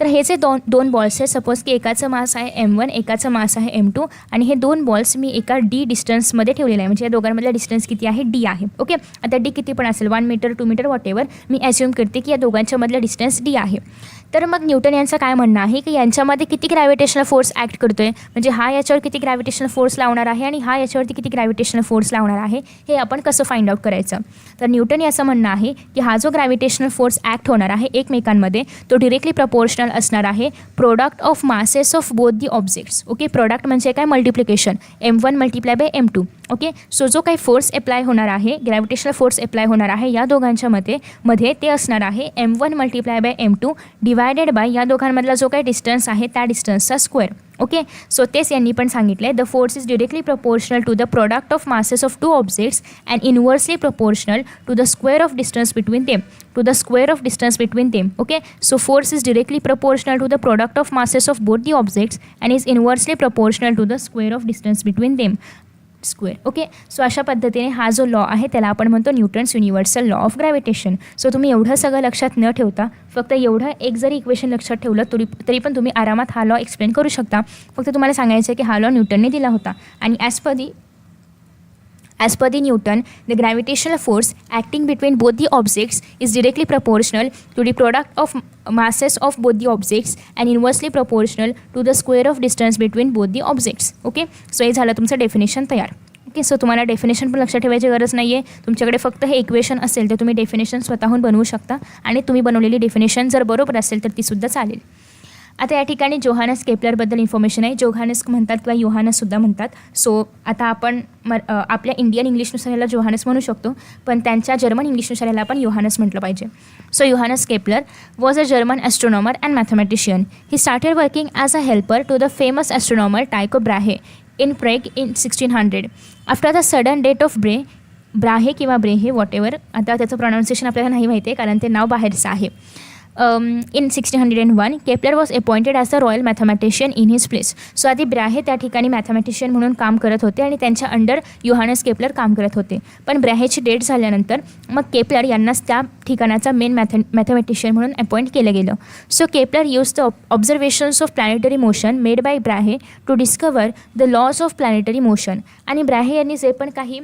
तर हे जे दोन बॉल्स आहेत, सपोज की एकाचं मास आहे M1, एकाचं मास आहे M2, आणि हे 2 बॉल्स मी एका D डिस्टन्समध्ये ठेवलेले आहे. म्हणजे या दोघांमधला डिस्टन्स किती आहे? D आहे. ओके. आता D किती पण असेल, 1 मीटर 2 मीटर वॉटेवर, मी ॲज्युम करते की या दोघांच्यामधला डिस्टन्स D आहे. तर मग न्यूटन यांचं काय म्हणणं आहे की यांच्यामध्ये किती ग्रॅव्हिटेशनल फोर्स ॲक्ट करतो आहे, म्हणजे हा याच्यावर किती ग्रॅव्हिटेशनल फोर्स लावणार आहे आणि हा याच्यावरती किती ग्रॅव्हिटेशनल फोर्स लावणार आहे, हे आपण कसं फाइंड आउट करायचं. तर न्यूटन याचं म्हणणं आहे की हा जो ग्रॅव्हिटेशनल फोर्स ॲक्ट होणार आहे एकमेकांमध्ये तो डिरेक्टली प्रपोर्शनल असणार आहे product of masses of both the objects. Okay. Product म्हणजे काय? Multiplication, M1 multiply by M2. Okay. So जो काही फोर्स अप्लाय होणार आहे, ग्रॅव्हिटेशनल फोर्स अप्लाय होणार आहे या दोघांच्या मध्ये ते असणार आहे M1 multiply by M2 divided bye या दोघांमधला जो काही डिस्टन्स आहे त्या डिस्टन्सचा स्क्वेअर. ओके. सो तेच यांनी पण सांगितलं आहे, the force is directly proportional to the product of masses of 2 objects and inversely proportional to the square of distance between them. To the square of distance between them. Okay. So force is directly proportional to the product of masses of both the objects and is inversely proportional to the square of distance between them. Square. Okay. So अशा पद्धतीने हा जो law आहे त्याला आपण म्हणतो Newton's universal law of gravitation. So तुम्ही एवढं सगळं लक्षात न ठेवता फक्त एवढं एक जरी इक्वेशन लक्षात ठेवलं तरी पण तुम्ही आरामात हा लॉ एक्सप्लेन करू शकता. फक्त तुम्हाला सांगायचं आहे की हा लॉ न्यूटनने दिला होता आणि As per the Newton, the gravitational force acting between both the objects is directly proportional to the product of masses of both the objects and inversely proportional to the square of distance between both the objects. Okay. So हे झालं तुमचं definition तयार. Okay. So तुम्हाला definition पण लक्षात ठेवायची गरज नाही आहे. तुमच्याकडे फक्त हे इक्वेशन असेल तर तुम्ही डेफिनेशन स्वतःहून बनवू शकता आणि तुम्ही बनवलेली डेफिनेशन जर बरोबर असेल तर तीसुद्धा चालेल. आता या ठिकाणी जोहानस केपलरबद्दल इन्फॉर्मेशन आहे. जोहानस म्हणतात किंवा योहानससुद्धा म्हणतात. सो आता आपण आपल्या इंडियन इंग्लिशनुसार याला जोहानस म्हणू शकतो, पण त्यांच्या जर्मन इंग्लिशनुसार याला आपण योहानस म्हटलं पाहिजे. So Johannes Kepler was a German astronomer and mathematician. He started working as a helper to the famous astronomer Tycho Brahe in Prague in 1600. After the sudden death of Brahe किंवा Brahe whatever, आता त्याचं pronunciation आपल्याला नाही माहिती आहे कारण ते नाव बाहेरचं आहे. in 1601 Kepler was appointed as the royal mathematician in his place. So आधी ब्राहे त्या ठिकाणी मॅथमॅटिशियन म्हणून काम करत होते आणि त्यांच्या अंडर योहानस केपलर काम करत होते. पण ब्राहेची डेथ झाल्यानंतर मग केपलर यांनाच त्या ठिकाणाचा मेन मॅथमॅटिशियन म्हणून अपॉइंट केलं गेलं. So Kepler use the observations of planetary motion made by Brahe to discover the laws of planetary motion. आणि ब्राहे यांनी जे पण काही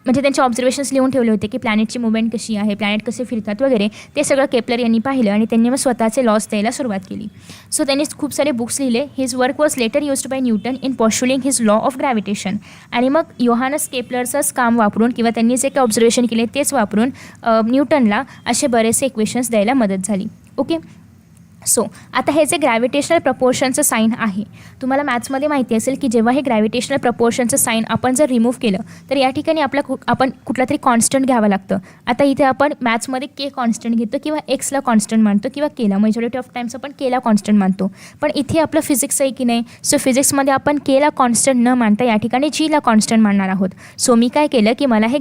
म्हणजे त्यांचे ऑब्झर्वेशन्स लिहून ठेवले होते की प्लॅनेटची मुवमेंट कशी आहे, प्लॅनेट कसे फिरतात वगैरे, ते सगळं केपलर यांनी पाहिलं आणि त्यांनी मग स्वतःचे लॉस द्यायला सुरुवात केली. सो त्यांनी खूप सारे बुक्स लिहिले. His work was later used by Newton in postulating his law of gravitation. आणि मग योहानस केपलरचंच काम वापरून किंवा त्यांनी जे काही ऑब्झर्वेशन केले तेच वापरून न्यूटनला असे बरेचसे इक्वेशन्स द्यायला मदत झाली. ओके. सो आता हे जे ग्रॅव्हिटेशनल प्रपोर्शनचं साईन आहे, तुम्हाला मॅथ्समध्ये माहिती असेल की जेव्हा हे ग्रॅव्हिटेशनल प्रपोर्शनचं साईन आपण जर रिमूव्ह केलं तर या ठिकाणी आपण कुठला तरी कॉन्स्टंट घ्यावं लागतं. आता इथे आपण मॅथ्समध्ये के कॉन्स्टंट घेतो किंवा एक्सला कॉन्स्टंट मानतो किंवा केला, मेजॉरिटी ऑफ टाइम्स आपण केला कॉन्स्टंट मानतो. पण इथे आपलं फिजिक्स आहे की नाही, सो फिजिक्समध्ये आपण केला कॉन्स्टंट न मानता या ठिकाणी जीला कॉन्स्टंट मानणार आहोत. सो मी काय केलं की मला हे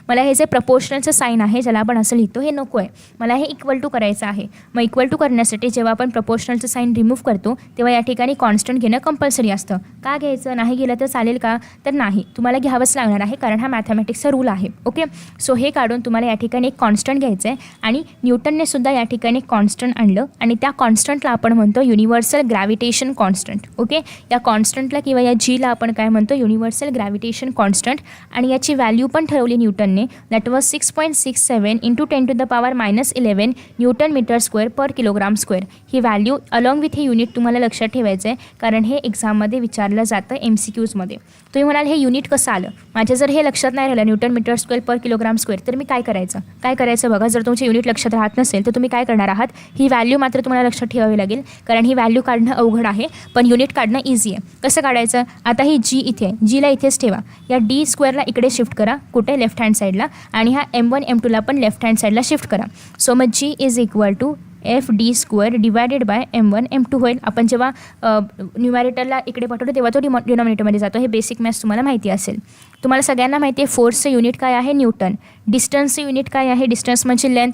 मला हे जे प्रपोर्शनलचं साईन आहे ज्याला आपण असं लिहितो हे नको आहे, मला हे इक्वल टू करायचं आहे. मग इक्वल टू करण्यासाठी जेव्हा आपण प्रपोर्शनलचं साईन रिमूव्ह करतो तेव्हा या ठिकाणी कॉन्स्टंट घेणं कंपल्सरी असतं. का घ्यायचं? नाही गेलं तर चालेल का? तर नाही, तुम्हाला घ्यावंच लागणार आहे कारण हा मॅथमॅटिक्सचा रूल आहे. ओके. सो हे काढून तुम्हाला या ठिकाणी एक कॉन्स्टंट घ्यायचं आहे आणि न्यूटनने सुद्धा या ठिकाणी कॉन्स्टंट आणलं आणि त्या कॉन्स्टंटला आपण म्हणतो युनिव्हर्सल ग्रॅव्हिटेशन कॉन्स्टंट. ओके. या कॉन्स्टंटला किंवा या जीला आपण काय म्हणतो? Universal gravitation constant. आणि याची व्हॅल्यू पण ठरवली न्यूटनने, that was 6.67 into 10⁻11 Newton metre square per kilogram square. ही व्हॅल्यू अलॉंग विथ हे युनिट तुम्हाला लक्षात ठेवायचं आहे, कारण हे एक्झाममध्ये विचारलं जातं MCQजमध्ये. तुम्ही म्हणाल हे युनिट कसं आलं, माझ्या जर हे लक्षात नाही राहिलं Newton metre square per kilogram square, तर मी काय करायचं बघा. जर तुमचे युनिट लक्षात राहत नसेल तर तुम्ही काय करणार आहात, ही व्हॅल्यू मात्र तुम्हाला लक्षात ठेवावी लागेल, कारण ही व्हॅल्यू काढणं अवघड आहे पण युनिट काढणं इझी आहे. कसं काढायचं, आता ही जी इथे आहे, जीला इथेच ठेवा, या डी स्क्वेअरला इकडे शिफ्ट करा, कुठे लेफ्ट हँड साईडला, आणि ह्या M1 M2ला पण लेफ्ट हँड साईडला शिफ्ट करा. सो मग G is equal to FD square divided by M1 M2 होईल. आपण जेव्हा न्यूमॅरेटरला इकडे पाठवतो तेव्हा तो डिनॉमिनेटरमध्ये जातो. हे बेसिक मॅथ्स तुम्हाला माहिती असेल. तुम्हाला सगळ्यांना माहिती आहे फोर्सचं युनिट काय आहे, न्यूटन. डिस्टन्सचं युनिट काय आहे, डिस्टन्स म्हणजे लेंथ,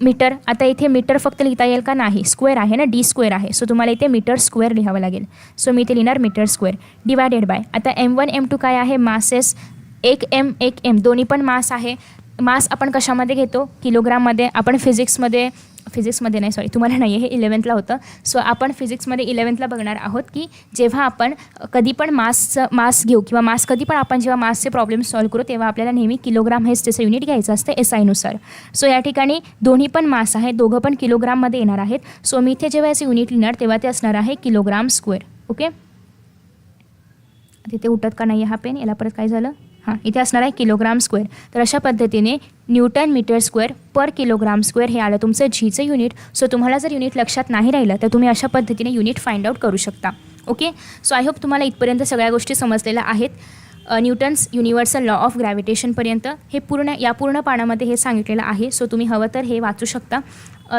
मीटर. आता इथे मीटर फक्त लिहिता येईल का, नाही, स्क्वेअर आहे ना, डी स्क्वेअर आहे, सो तुम्हाला इथे मीटर स्क्वेअर लिहावं लागेल. सो मी इथे लिहिणार मीटर स्क्वेअर डिवायडेड बाय, आता M1 M2 काय आहे, मासेस, 1 M दोन्ही पण मास आहे. मास आपण कशामध्ये घेतो, किलोग्राममध्ये. आपण फिजिक्समध्ये नाही, सॉरी तुम्हाला नाही आहे, हे 11th होतं. सो आपण फिजिक्समध्ये 11th बघणार आहोत की जेव्हा आपण कधी पण मास घेऊ किंवा मास कधी पण आपण जेव्हा मासचे प्रॉब्लेम सॉल्व्ह करू तेव्हा आपल्याला नेहमी किलोग्राम हेच त्याचं युनिट घ्यायचं असतं SI नुसार. सो या ठिकाणी दोन्ही पण मास आहे, दोघं पण किलोग्राममध्ये येणार आहेत. सो मी इथे जेव्हा याचे युनिट लिहिणार तेव्हा ते असणार आहे किलोग्राम स्क्वेअर. ओके, तिथे उठत का नाही हा पेन, याला परत काय झालं, हां, इथे असणार आहे किलोग्राम स्क्वेअर. तर अशा पद्धतीने Newton metre square per kilogram square हे आलं तुमचं जीचं युनिट. सो तुम्हाला जर युनिट लक्षात नाही राहिलं तर तुम्ही अशा पद्धतीने युनिट फाइंड आउट करू शकता. ओके, सो आय होप तुम्हाला इथपर्यंत सगळ्या गोष्टी समजलेल्या आहेत. न्यूटन्स युनिव्हर्सल लॉ ऑफ ग्रॅव्हिटेशनपर्यंत हे पूर्ण पानामध्ये हे सांगितलेलं आहे. सो तुम्ही हवं तर हे वाचू शकता.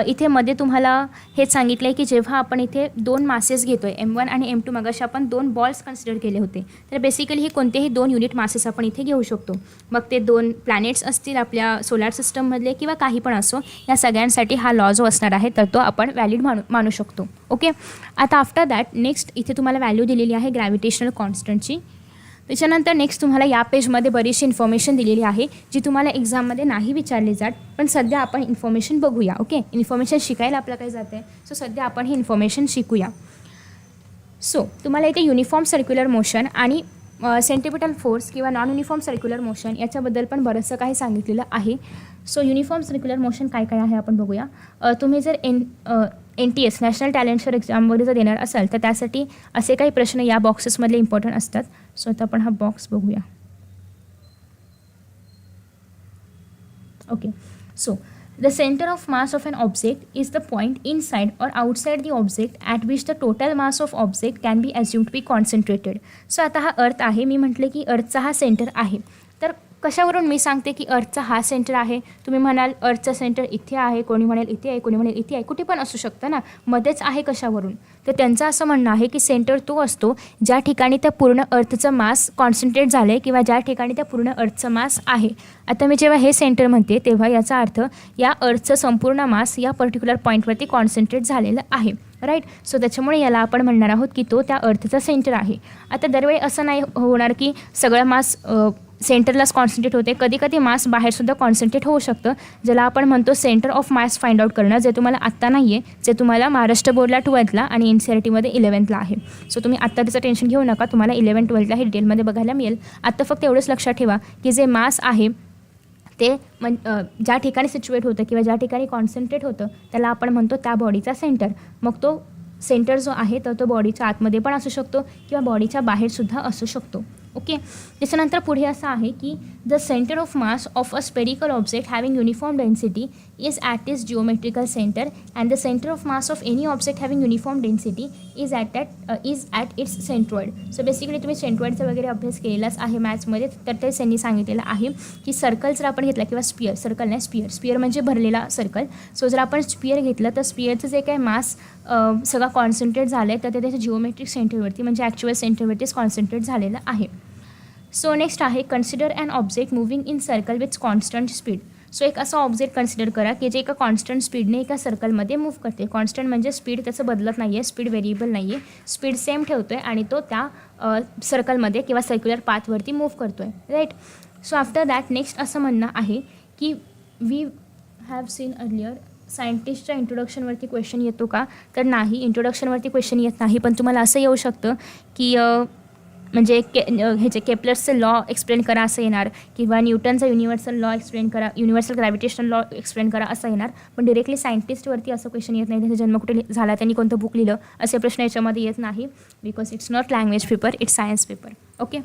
इथे मध्ये तुम्हाला हेच सांगितलं आहे की जेव्हा आपण इथे 2 मासेस घेतो आहे, M1 आणि M2, मगाशी आपण 2 बॉल्स कन्सिडर केले होते, तर बेसिकली हे कोणतेही 2 युनिट मासेस आपण इथे घेऊ शकतो. मग ते 2 प्लॅनेट्स असतील आपल्या सोलार सिस्टममधले किंवा काही पण असो, या सगळ्यांसाठी हा लॉ जो असणार आहे तर तो आपण व्हॅलिड मानू शकतो. ओके, आता आफ्टर दॅट नेक्स्ट इथे तुम्हाला व्हॅल्यू दिलेली आहे ग्रॅव्हिटेशनल कॉन्स्टंटची. त्याच्यानंतर नेक्स्ट तुम्हाला या पेजमध्ये बरीचशी इन्फॉर्मेशन दिलेली आहे जी तुम्हाला एक्झाममध्ये नाही विचारली जात, पण सध्या आपण इन्फॉर्मेशन बघूया. ओके, इन्फॉर्मेशन शिकायला आपलं काय जातं आहे, सो सध्या आपण ही इन्फॉर्मेशन शिकूया. सो तुम्हाला इथे युनिफॉर्म सर्क्युलर मोशन आणि सेंट्रिपिटल फोर्स किंवा नॉन युनिफॉर्म सर्क्युलर मोशन याच्याबद्दल पण बरंचसं काही सांगितलेलं आहे. सो युनिफॉर्म सर्क्युलर मोशन काय काय आहे आपण बघूया. तुम्ही जर NTS नॅशनल टॅलेंट शो एक्झाममध्ये जर देणार असाल तर त्यासाठी असे काही प्रश्न या बॉक्सेसमधले इम्पॉर्टंट असतात. सो आता आपण हा बॉक्स बघूया. Okay, so the center of mass of an object is the point inside or outside the object at which the total mass of object can be assumed to be concentrated. So आता हा अर्थ आहे, मी म्हटले की अर्थचा हा centre आहे. तर कशावरून मी सांगते की अर्थचा हा सेंटर आहे, तुम्ही म्हणाल अर्थचा सेंटर इथे आहे, कोणी म्हणेल इथे आहे, कोणी म्हणेल इथे आहे, कुठे पण असू शकतं ना, मध्येच आहे कशावरून. तर त्यांचं असं म्हणणं आहे की सेंटर तो असतो ज्या ठिकाणी त्या पूर्ण अर्थचं मास कॉन्सन्ट्रेट झालं आहे किंवा ज्या ठिकाणी त्या पूर्ण अर्थचं मास आहे. आता मी जेव्हा हे सेंटर म्हणते तेव्हा याचा अर्थ या अर्थचं संपूर्ण मास या पर्टिक्युलर पॉईंटवरती कॉन्सन्ट्रेट झालेलं आहे, राईट. सो त्याच्यामुळे याला आपण म्हणणार आहोत की तो त्या अर्थचा सेंटर आहे. आता दरवेळी असं नाही होणार की सगळं मास सेंटरलाच कॉन्सन्ट्रेट होते, कधी कधी मास बाहेरसुद्धा कॉन्सन्ट्रेट होऊ शकतं, ज्याला आपण म्हणतो centre of mass find out करणं, जे तुम्हाला आत्ता नाही आहे, जे तुम्हाला महाराष्ट्र बोर्डला 12thला आणि NCERTमध्ये 11thला आहे. सो तुम्ही आत्ता त्याचं टेन्शन घेऊ नका, तुम्हाला 11, 12ला हे डिटेलमध्ये बघायला मिळेल. आत्ता फक्त एवढंच लक्षात ठेवा की जे मास आहे ते ज्या ठिकाणी सिच्युएट होतं किंवा ज्या ठिकाणी कॉन्सन्ट्रेट होतं त्याला आपण म्हणतो त्या बॉडीचा सेंटर. मग तो सेंटर जो आहे तर तो बॉडीच्या आतमध्ये पण असू शकतो किंवा बॉडीच्या बाहेरसुद्धा असू शकतो. ओके, त्याच्यानंतर पुढे असं आहे की the centre of mass of a spherical object having uniform density is at its geometrical centre and the centre of mass of any object having uniform density is at its centroid. So basically तुम्ही सेंट्रॉइडचा वगैरे अभ्यास केलेलाच आहे मॅथ्समध्ये, तर तेच त्यांनी सांगितलेलं आहे की सर्कल जर आपण घेतला किंवा स्पियर, सर्कल नाही स्पियर म्हणजे भरलेला सर्कल. सो जर आपण स्पियर घेतलं तर स्पियरचं जे काही मास सगळं कॉन्सन्ट्रेट झालं आहे तर ते त्याच्या जिओमेट्रिक सेंटरवरती म्हणजे ॲक्च्युअल सेंटरवरतीच कॉन्सन्ट्रेट झालेलं आहे. सो नेक्स्ट आहे consider an object moving in circle with constant speed. So एक असा ऑब्जेक्ट कन्सिडर करा की जे एका कॉन्स्टंट स्पीडने एका सर्कलमध्ये मूव्ह करते. कॉन्स्टंट म्हणजे स्पीड त्याचं बदलत नाही आहे, स्पीड व्हेरिएबल नाही आहे, स्पीड सेम ठेवतो आहे आणि तो त्या सर्कलमध्ये किंवा सर्क्युलर पाथवरती मूव्ह करतो आहे, right. So after that next असं म्हणणं आहे की वी हॅव सीन अर्लियर. सायंटिस्टच्या इंट्रोडक्शनवरती क्वेश्चन येतो का, तर नाही, इंट्रोडक्शनवरती क्वेश्चन येत नाही, पण तुम्हाला असं येऊ शकतं की म्हणजे ह्याचे केपलर्सचं लॉ एक्सप्लेन करा असं येणार, किंवा न्यूटनचा युनिव्हर्सल लॉ एक्सप्लेन करा, युनिव्हर्सल ग्रॅव्हिटेशनल लॉ एक्सप्लेन करा असं येणार. पण डिरेक्टली सायंटिस्टवरती असं क्वेश्चन येत नाही, त्याचा जन्म कुठे झाला, त्यांनी कोणतं बुक लिहिलं, असे प्रश्न याच्यामध्ये येत नाही. Because it's not language paper, it's science paper. Okay.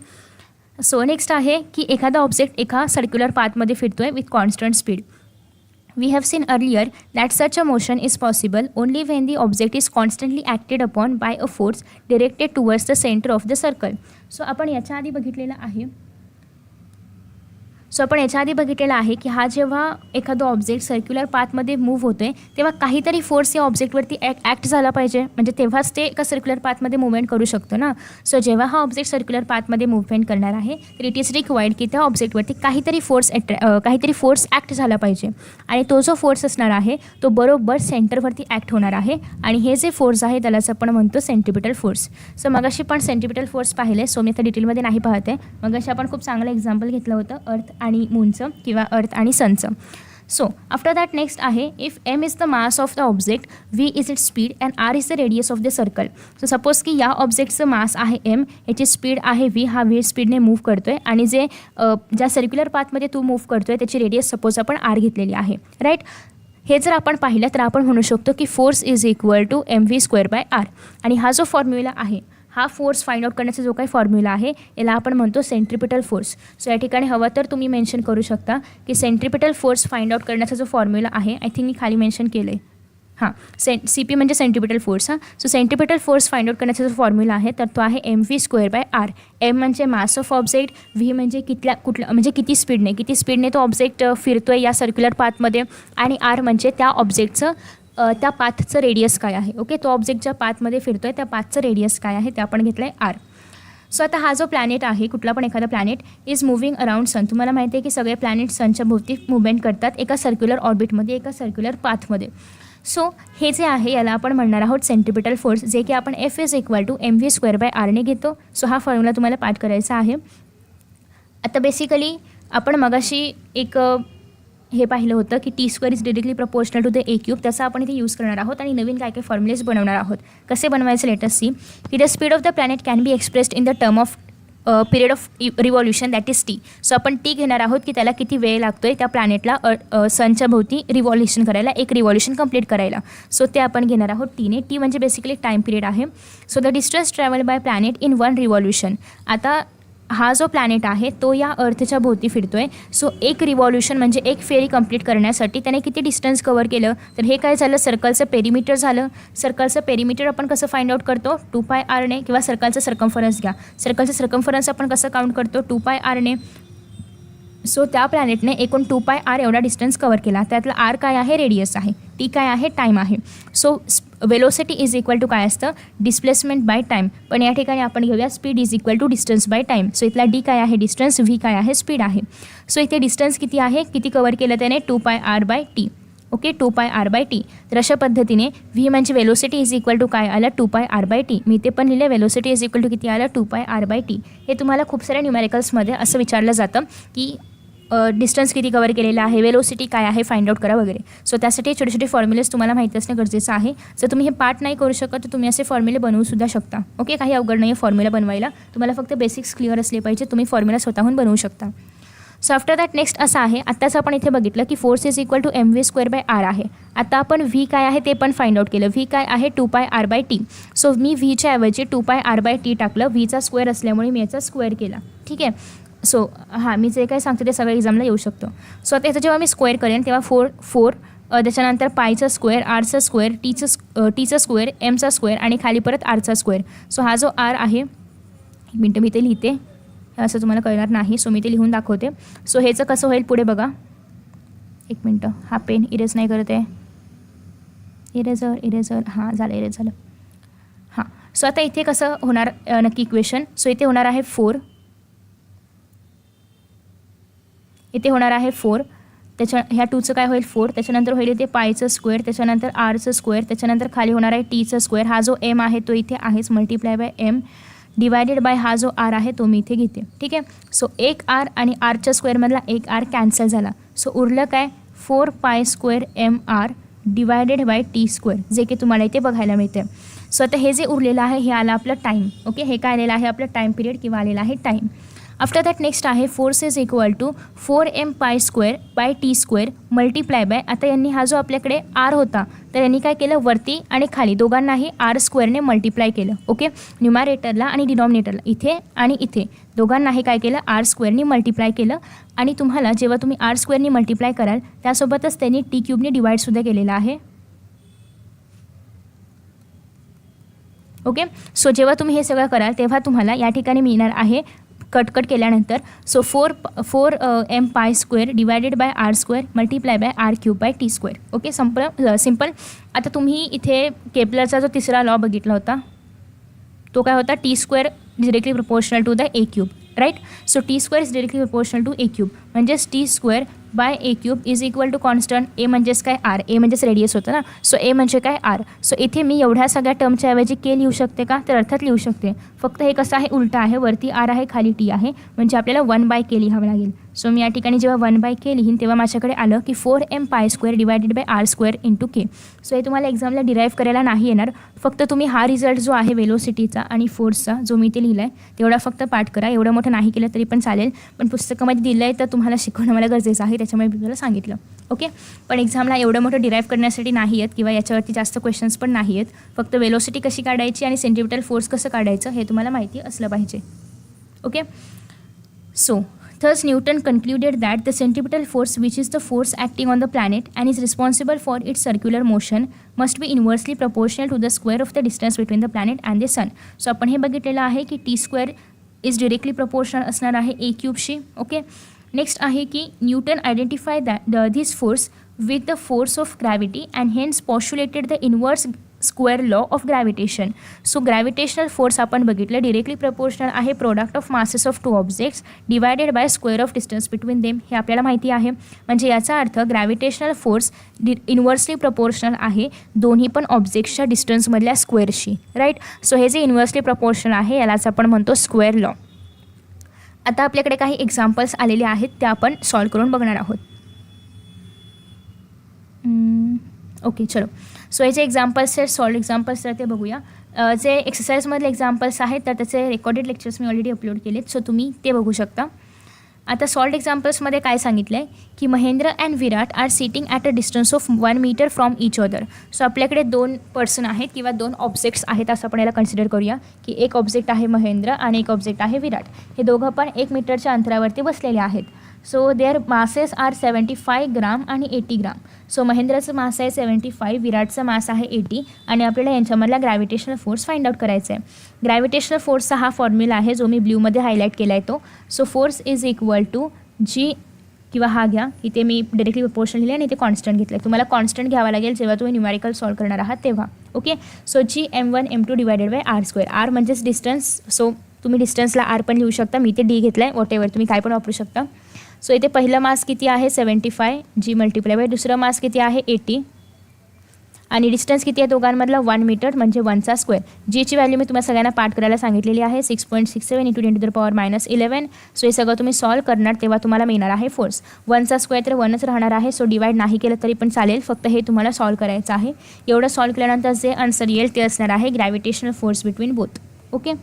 So next आहे की एखादा ऑब्जेक्ट एका सर्क्युलर पाथमध्ये फिरतो आहे with constant speed. We have seen earlier that such a motion is possible only when the object is constantly acted upon by a force directed towards the center of the circle. So आपण याच्या आधी बघितलेलं आहे की हा जेव्हा एखादा object circular पाथमध्ये move होतो आहे तेव्हा काहीतरी फोर्स या ऑब्जेक्टवरती ॲक्ट झाला पाहिजे, म्हणजे तेव्हाच ते एका सर्क्युलर पाथमध्ये मुवमेंट करू शकतो ना. सो जेव्हा हा ऑब्जेक्ट सर्क्युलर पाथमध्ये मुवमेंट करणार आहे तर इट इज रिक्वायर्ड की त्या ऑब्जेक्टवरती काहीतरी फोर्स ॲक्ट झाला पाहिजे, आणि तो जो फोर्स असणार आहे तो बरोबर सेंटरवरती ॲक्ट होणार आहे, आणि हे जे फोर्स आहे त्यालाच आपण म्हणतो सेंट्रिपिटल फोर्स. सो मगाशी पण सेंट्रिपिटल फोर्स पाहिले, सो मी आता डिटेलमध्ये नाही पाहते. मगाशी आपण खूप चांगलं एक्झाम्पल घेतलं होतं अर्थ आणि मूनचं किंवा अर्थ आणि सनचं. सो आफ्टर दॅट नेक्स्ट आहे if M is the mass of the object, V is it speed and R is the radius of the circle. So suppose की या ऑब्जेक्टचं मास आहे एम, याची स्पीड आहे व्ही, हा व्ही स्पीडने मूव्ह करतो आहे, आणि ज्या सर्क्युलर पाथमध्ये तू मूव्ह करतो आहे त्याची रेडियस सपोज आपण आर घेतलेली आहे, राईट. हे जर आपण पाहिलं तर आपण म्हणू शकतो की force is equal to mv²/r. आणि हा जो फॉर्म्युला आहे, हा फोर्स फाइंड आउट करण्याचा जो काही फॉर्म्युला आहे याला आपण म्हणतो सेंट्रिपिटल फोर्स. सो या ठिकाणी हवं तर तुम्ही मेन्शन करू शकता की सेंट्रिपिटल फोर्स फाइंड आउट करण्याचा जो फॉर्म्युला आहे, आय थिंक मी खाली मेन्शन केलं आहे, हां, CP म्हणजे सेंट्रिपिटल फोर्स. हां, so centripetal force find out करण्याचा जो फॉर्म्युला आहे तर तो आहे mv²/r. एम म्हणजे मास ऑफ ऑब्जेक्ट, व्ही म्हणजे किती स्पीडने तो ऑब्जेक्ट फिरतो आहे या सर्क्युलर पाथमध्ये, आणि आर म्हणजे त्या ऑब्जेक्टचं त्या पाथचं रेडियस काय आहे. ओके, तो ऑब्जेक्ट ज्या पाथमध्ये फिरतो आहे त्या पाथचं रेडियस काय आहे ते आपण घेतलं आहे आर. सो आता हा जो प्लॅनेट आहे, कुठला पण एखादा planet is moving around sun. तुम्हाला माहिती आहे की सगळे प्लॅनेट सनच्या भोवती मुवमेंट करतात एका सर्क्युलर ऑर्बिटमध्ये, एका सर्क्युलर पाथमध्ये. सो हे जे आहे याला आपण म्हणणार आहोत सेंट्रिपिटल फोर्स, जे की आपण F is equal to mv²/r ने घेतो. सो हा फॉर्म्युला तुम्हाला पाठ करायचा आहे. आता बेसिकली आपण मगाशी एक हे पाहिलं होतं की T² is directly proportional to the A³. त्याचा आपण इथे यूज करणार आहोत आणि नवीन काय फॉर्म्युलेज बनवणार आहोत. कसे बनवायचे लेट अस सी. की the speed of the planet can be expressed in the term off period of revolution, that is T. So आपण टी घेणार आहोत की त्याला किती वेळ लागतो आहे त्या प्लॅनेटला सनच्या भोवती रिव्हॉल्युशन करायला, एक रिव्हॉल्युशन कंप्लीट करायला. सो ते आपण घेणार आहोत टीने. टी म्हणजे बेसिकली टाईम पिरियड आहे. So the distance travel by planet in one revolution. आता हा जो प्लॅनेट आहे तो या अर्थच्या भोवती फिरतो आहे. सो एक रिव्हॉल्युशन म्हणजे एक फेरी कंप्लीट करण्यासाठी त्याने किती डिस्टन्स कवर केलं, तर हे काय झालं, सर्कलचं पेरिमीटर झालं. सर्कलचं पेरिमीटर आपण कसं फाइंड आउट करतो, 2πr ने, किंवा सर्कलचं सर्कम्फरन्स घ्या. सर्कलचं सर्कम्फरन्स आपण कसं काउंट करतो, 2πr ने. सो त्या प्लॅनेटने एकूण 2πr एवढा डिस्टन्स कवर केला. त्यातला आर काय आहे, रेडियस आहे, टी काय आहे, टाईम आहे. So velocity is equal to काय असतं, डिस्प्लेसमेंट बाय टाईम. पण या ठिकाणी आपण घेऊया speed is equal to distance by time. So इथला डी काय आहे, डिस्टन्स, व्ही काय आहे, स्पीड आहे. सो इथे डिस्टन्स किती आहे, किती कवर केलं त्याने, 2πr/t. Okay, 2πr/t. तर अशा पद्धतीने व्ही म्हणजे वेलोसिटी इज इक्वल टू काय आलं, 2πr/t. मी ते पण लिहिलं, वेलोसिटी इज इक्वल टू किती आलं, 2πr/t. हे तुम्हाला खूप साऱ्या न्यूमेरिकल्समध्ये असं विचारलं जातं की डिस्टन्स किती कवर केलेला आहे, वेलोसिटी काय आहे, फाइंड आउट करा वगैरे. सो त्यासाठी छोटे छोटे फॉर्म्युलेज तुम्हाला माहिती असणं गरजेचं आहे. जर तुम्ही हे पार्ट नाही करू शकत तर तुम्ही असे फॉर्म्युले बनवूसुद्धा शकता. ओके, काही अवघड नाही आहे फॉर्म्युला बनवायला, तुम्हाला फक्त बेसिक्स क्लिअर असले पाहिजे, तुम्ही फॉर्म्युला स्वतःहून बनवू शकता. सो आफ्टर दॅट नेक्स्ट असं आहे, आत्ताच आपण इथे बघितलं की force is equal to mv²/r आहे. आता आपण व्ही काय आहे ते पण फाइंड आउट केलं. व्ही काय आहे, 2πr/t. सो मी व्हीच्या ऐवजी 2πr/t टाकलं. व्हीचा स्क्वेअर असल्यामुळे मी याचा स्क्वेअर केला. ठीक आहे. सो हां, मी जे काही सांगते ते सगळं एक्झामला येऊ शकतो. सो आता याचं जेव्हा मी स्क्वेअर करेन तेव्हा 4 त्याच्यानंतर पायचं स्क्वेअर, आरचं स्क्वेअर, टीचं स्क्वेअर, एमचा स्क्वेअर आणि खाली परत आरचा स्क्वेअर. सो हा जो आर आहे, एक मिनटं मी ते लिहिते, असं तुम्हाला कळणार नाही. सो मी ते लिहून दाखवते. सो ह्याचं कसं होईल पुढे बघा, एक मिनटं, हा पेन इरेज नाही करत आहे, इरेझर हां झालं, इरेज झालं. हां, सो आता इथे कसं होणार नक्की इक्वेशन. सो इथे होणार आहे 4, इथे होणार आहे 4, त्याच्या ह्या 2चं काय होईल 4, त्याच्यानंतर होईल इथे पायचं स्क्वेअर, त्याच्यानंतर आरचं स्क्वेअर, त्याच्यानंतर खाली होणार आहे टीचं स्क्वेअर. हा जो एम आहे तो इथे आहेच, multiply by m divided by हा जो आर आहे तो मी इथे घेते. ठीक आहे. सो एक आर आणि आरच्या स्क्वेअरमधला एक आर कॅन्सल झाला. सो उरलं काय, 4π² mr divided by T square, जे की तुम्हाला इथे बघायला मिळते. सो आता हे जे उरलेलं आहे हे आलं आपलं टाईम. ओके, हे काय आलेलं आहे आपलं टाईम पिरियड किंवा आलेलं आहे टाईम. आफ्टर दॅट नेक्स्ट आहे force is equal to 4m² by t² multiply by, आता यांनी हा जो आपल्याकडे आर होता तर यांनी काय केलं, वरती आणि खाली दोघांनाही r² मल्टिप्लाय केलं. ओके, न्युमॅरेटरला आणि डिनॉमिनेटरला, इथे आणि इथे दोघांनाही काय केलं, r² मल्टिप्लाय केलं. आणि तुम्हाला जेव्हा तुम्ही r² मल्टिप्लाय कराल त्यासोबतच त्यांनी t³ डिवाईडसुद्धा केलेलं आहे. ओके, सो जेव्हा तुम्ही हे सगळं कराल तेव्हा तुम्हाला या ठिकाणी मिळणार आहे कट केल्यानंतर, so 4m² divided by r² multiply by r³ by t². Okay, simple. आता तुम्ही इथे केपलरचा जो तिसरा लॉ बघितला होता तो काय होता, t² directly proportional to the a³, right. So t² is directly proportional to a³ म्हणजेच t² by a³ is equal to constant. A म्हणजेच काय, आर. ए म्हणजेच रेडियस होतं ना, सो ए म्हणजे काय, आर. सो इथे मी एवढ्या सगळ्या टर्मच्या ऐवजी के लिहू शकते का, तर अर्थात लिहू शकते. फक्त हे कसं आहे, उलटं आहे, वरती आर आहे खाली टी आहे, म्हणजे आपल्याला 1/k लिहावं लागेल. सो मी या ठिकाणी जेव्हा 1/k लिहीन तेव्हा माझ्याकडे आलं की 4m² divided by r² into K. So हे तुम्हाला एक्झामला डिराईव्ह करायला नाही येणार, फक्त तुम्ही हा रिझल्ट जो आहे वेलोसिटीचा आणि फोर्सचा जो मी ते लिहिला आहे तेवढा फक्त पाठ करा. एवढं मोठं नाही केलं तरी पण चालेल, पण पुस्तकामध्ये दिलं आहे तर तुम्हाला शिकवणं मला गरजेचं आहे, त्याच्यामुळे मी तुम्हाला सांगितलं. ओके, पण एक्झामला एवढं मोठं डिराईव्ह करण्यासाठी नाही आहेत किंवा याच्यावरती जास्त क्वेश्चन्स पण नाही आहेत. फक्त वेलोसिटी कशी काढायची आणि सेंटिपिटल फोर्स कसं काढायचं हे तुम्हाला माहिती असलं पाहिजे. Okay, so thus Newton concluded that the centripetal force, which is the force acting on the planet and is responsible for its circular motion, must be inversely proportional to the square of the distance between the planet and the sun. So आपण हे बघितलेलं आहे की t² is directly proportional असणार आहे a³ okay, next आहे की Newton identify this force with the force of gravity and hence postulated the inverse square law of gravitation. So gravitational force आपण बघितलं डिरेक्टली प्रपोर्शनल आहे product of masses of two objects divided by square of distance between them, हे आपल्याला माहिती आहे. म्हणजे याचा अर्थ ग्रॅव्हिटेशनल फोर्स इन्व्हर्सली प्रपोर्शनल आहे दोन्ही पण ऑब्जेक्ट्सच्या डिस्टन्समधल्या स्क्वेअरशी, राईट. सो हे जे इन्व्हर्सली प्रपोर्शनल आहे यालाच आपण म्हणतो स्क्वेअर लॉ. आता आपल्याकडे काही एक्झाम्पल्स आलेले आहेत ते आपण सॉल्व करून बघणार आहोत. ओके, चलो. सो हे जे एक्झाम्पल्स आहेत सॉल्व एक्झाम्पल्स तर ते बघूया. जे एक्सरसाइजमधले एक्झाम्पल्स आहेत तर त्याचे रेकॉर्डेड लेक्चर्स मी ऑलरेडी अपलोड केलेत, सो तुम्ही ते बघू शकता. आता सॉल्व एक्झाम्पल्समध्ये काय सांगितलं आहे की Mahendra and Virat are sitting at a distance of 1 metre from each other. So आपल्याकडे 2 पर्सन आहेत किंवा 2 ऑब्जेक्ट्स आहेत असं आपण याला कन्सिडर करूया की एक ऑब्जेक्ट आहे महेंद्र आणि एक ऑब्जेक्ट आहे विराट. हे दोघं पण 1 मीटरच्या अंतरावरती बसलेले आहेत. सो देअर मासेस आर 75 ग्राम आणि 80 ग्राम. सो महेंद्राचं मास आहे 75, विराटचं मास आहे 80 आणि आपल्याला यांच्यामधला ग्रॅव्हिटेशनल फोर्स फाइंड आउट करायचा आहे. ग्रॅव्हिटेशनल फोर्सचा हा फॉर्म्युला आहे जो मी ब्ल्यूमध्ये हायलाईट केला आहे तो. So force is equal to G किंवा हा घ्या, इथे मी डायरेक्टली प्रोपोर्शनल लिहिले आणि इथे कॉन्स्टंट घेतलं आहे. तुम्हाला कॉन्स्टंट घ्यावा लागेल जेव्हा तुम्ही न्यूमॅरिकल सॉल्व करणार आहात तेव्हा. Okay, so G m1 m2 divided by r². R म्हणजेच डिस्टन्स, सो तुम्ही डिस्टन्सला आर पण लिहू शकता, मी ते डी घेतलं आहे, वॉट एव्हर तुम्ही काय पण वापरू शकता. सो इथे पहिलं मास किती आहे 75 जी मल्टिप्लाय बाय दुसरं मास किती आहे 80 आणि डिस्टन्स किती आहे दोघांमधला 1 मीटर म्हणजे 1चा स्क्वेअर. जीची व्हॅल्यू मी तुम्हाला सगळ्यांना पाठ करायला सांगितलेली आहे 6.67 × 10⁻11. सो हे सगळं तुम्ही सॉल्व करणार तेव्हा तुम्हाला मिळणार आहे फोर्स. 1चा स्क्वेअर तर 1च राहणार आहे, सो डिवाइड नाही केलं तरी पण चालेल, फक्त हे तुम्हाला सॉल्व करायचं आहे. एवढं सॉल्व केल्यानंतर जे आन्सर येईल ते असणार आहे gravitational force between both. Okay,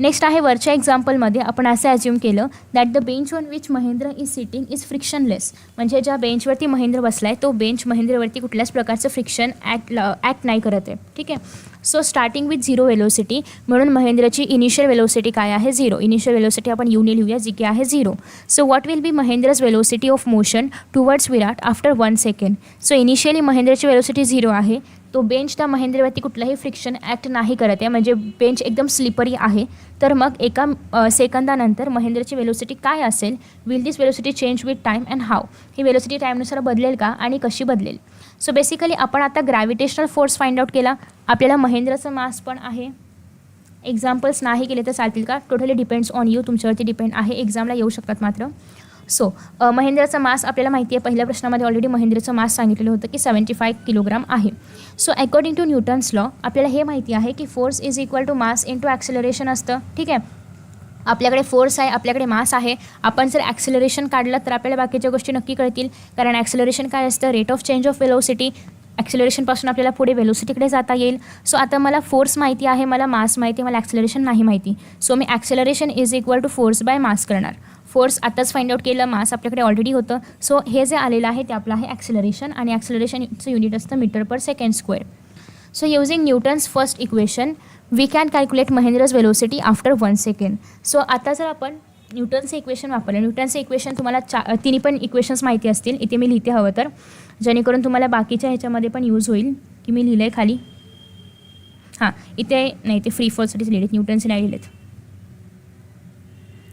next आहे वरच्या एक्झाम्पलमध्ये आपण असं ॲज्युम केलं that the bench on which Mahendra is sitting is frictionless. म्हणजे ज्या बेंचवरती महेंद्र बसला आहे तो बेंच महेंद्रवरती कुठल्याच प्रकारचं फ्रिक्शन ॲक्ट नाही करत आहे. ठीक आहे, सो स्टार्टिंग विथ 0 वेलोसिटी, म्हणून महेंद्रची इनिशियल वेलोसिटी काय आहे 0. इनिशियल वेलोसिटी आपण युने लिहूया जी की आहे 0. So what will be Mahendra's velocity of motion towards Virat after 1 second. So initially महेंद्रची वेलोसिटी 0 आहे, तो बेंच त्या महेंद्रवरती कुठलाही फ्रिक्शन ॲक्ट नाही करत आहे, म्हणजे बेंच एकदम स्लिपरी आहे. तर मग एका सेकंदानंतर महेंद्रची वेलोसिटी काय असेल, will this velocity change with time and how. ही वेलोसिटी टाईमनुसार बदलेल का आणि कशी बदलेल. सो बेसिकली आपण आता ग्रॅव्हिटेशनल फोर्स फाइंड आउट केला. आपल्याला महेंद्रचं मास पण आहे. एक्झाम्पल्स नाही केले तर चालतील का, टोटली डिपेंड्स ऑन यू, तुमच्यावरती डिपेंड आहे, एक्झामला येऊ शकतात मात्र. सो महेंद्रचं मास आपल्याला माहिती आहे, पहिल्या प्रश्नामध्ये ऑलरेडी महेंद्रचं मास सांगितलेलं होतं की 75 किलोग्राम आहे. So according to Newton's law आपल्याला हे माहिती आहे की force is equal to mass into acceleration असतं. ठीक आहे, आपल्याकडे फोर्स आहे, आपल्याकडे मास आहे. आपण जर ॲक्सेलरेशन काढलं तर आपल्याला बाकीच्या गोष्टी नक्की कळतील, कारण ॲक्सेलरेशन काय असतं, rate of change of velocity. ॲक्सिलरेशनपासून आपल्याला पुढे वेलोसिटीकडे जाता येईल. सो आता मला फोर्स माहिती आहे, मला मास माहिती आहे, मला ॲक्सिलरेशन नाही माहिती. सो मी acceleration is equal to force by mass करणार. फोर्स आताच फाइंड आउट केलं, मास आपल्याकडे ऑलरेडी होतं. सो हे जे आलेलं आहे ते आपलं आहे ॲक्सिलरेशन, आणि ॲक्सिलरेशनचं युनिट असतं metre per second square. So using Newton's first equation we can calculate Mahendra's velocity after 1 second. सो आता जर आपण न्यूटनचं इक्वेशन वापरलं, न्यूटनचं इक्वेशन तुम्हाला तिन्ही पण इक्वेशन्स माहिती असतील, इथे मी लिहिते हवं तर, जेणेकरून तुम्हाला बाकीच्या ह्याच्यामध्ये पण यूज होईल, की मी लिहिलं आहे खाली. हां, इथे नाही, ते फ्री फॉलसाठीच लिहिलेत, न्यूटनचे नाही लिहिलेत.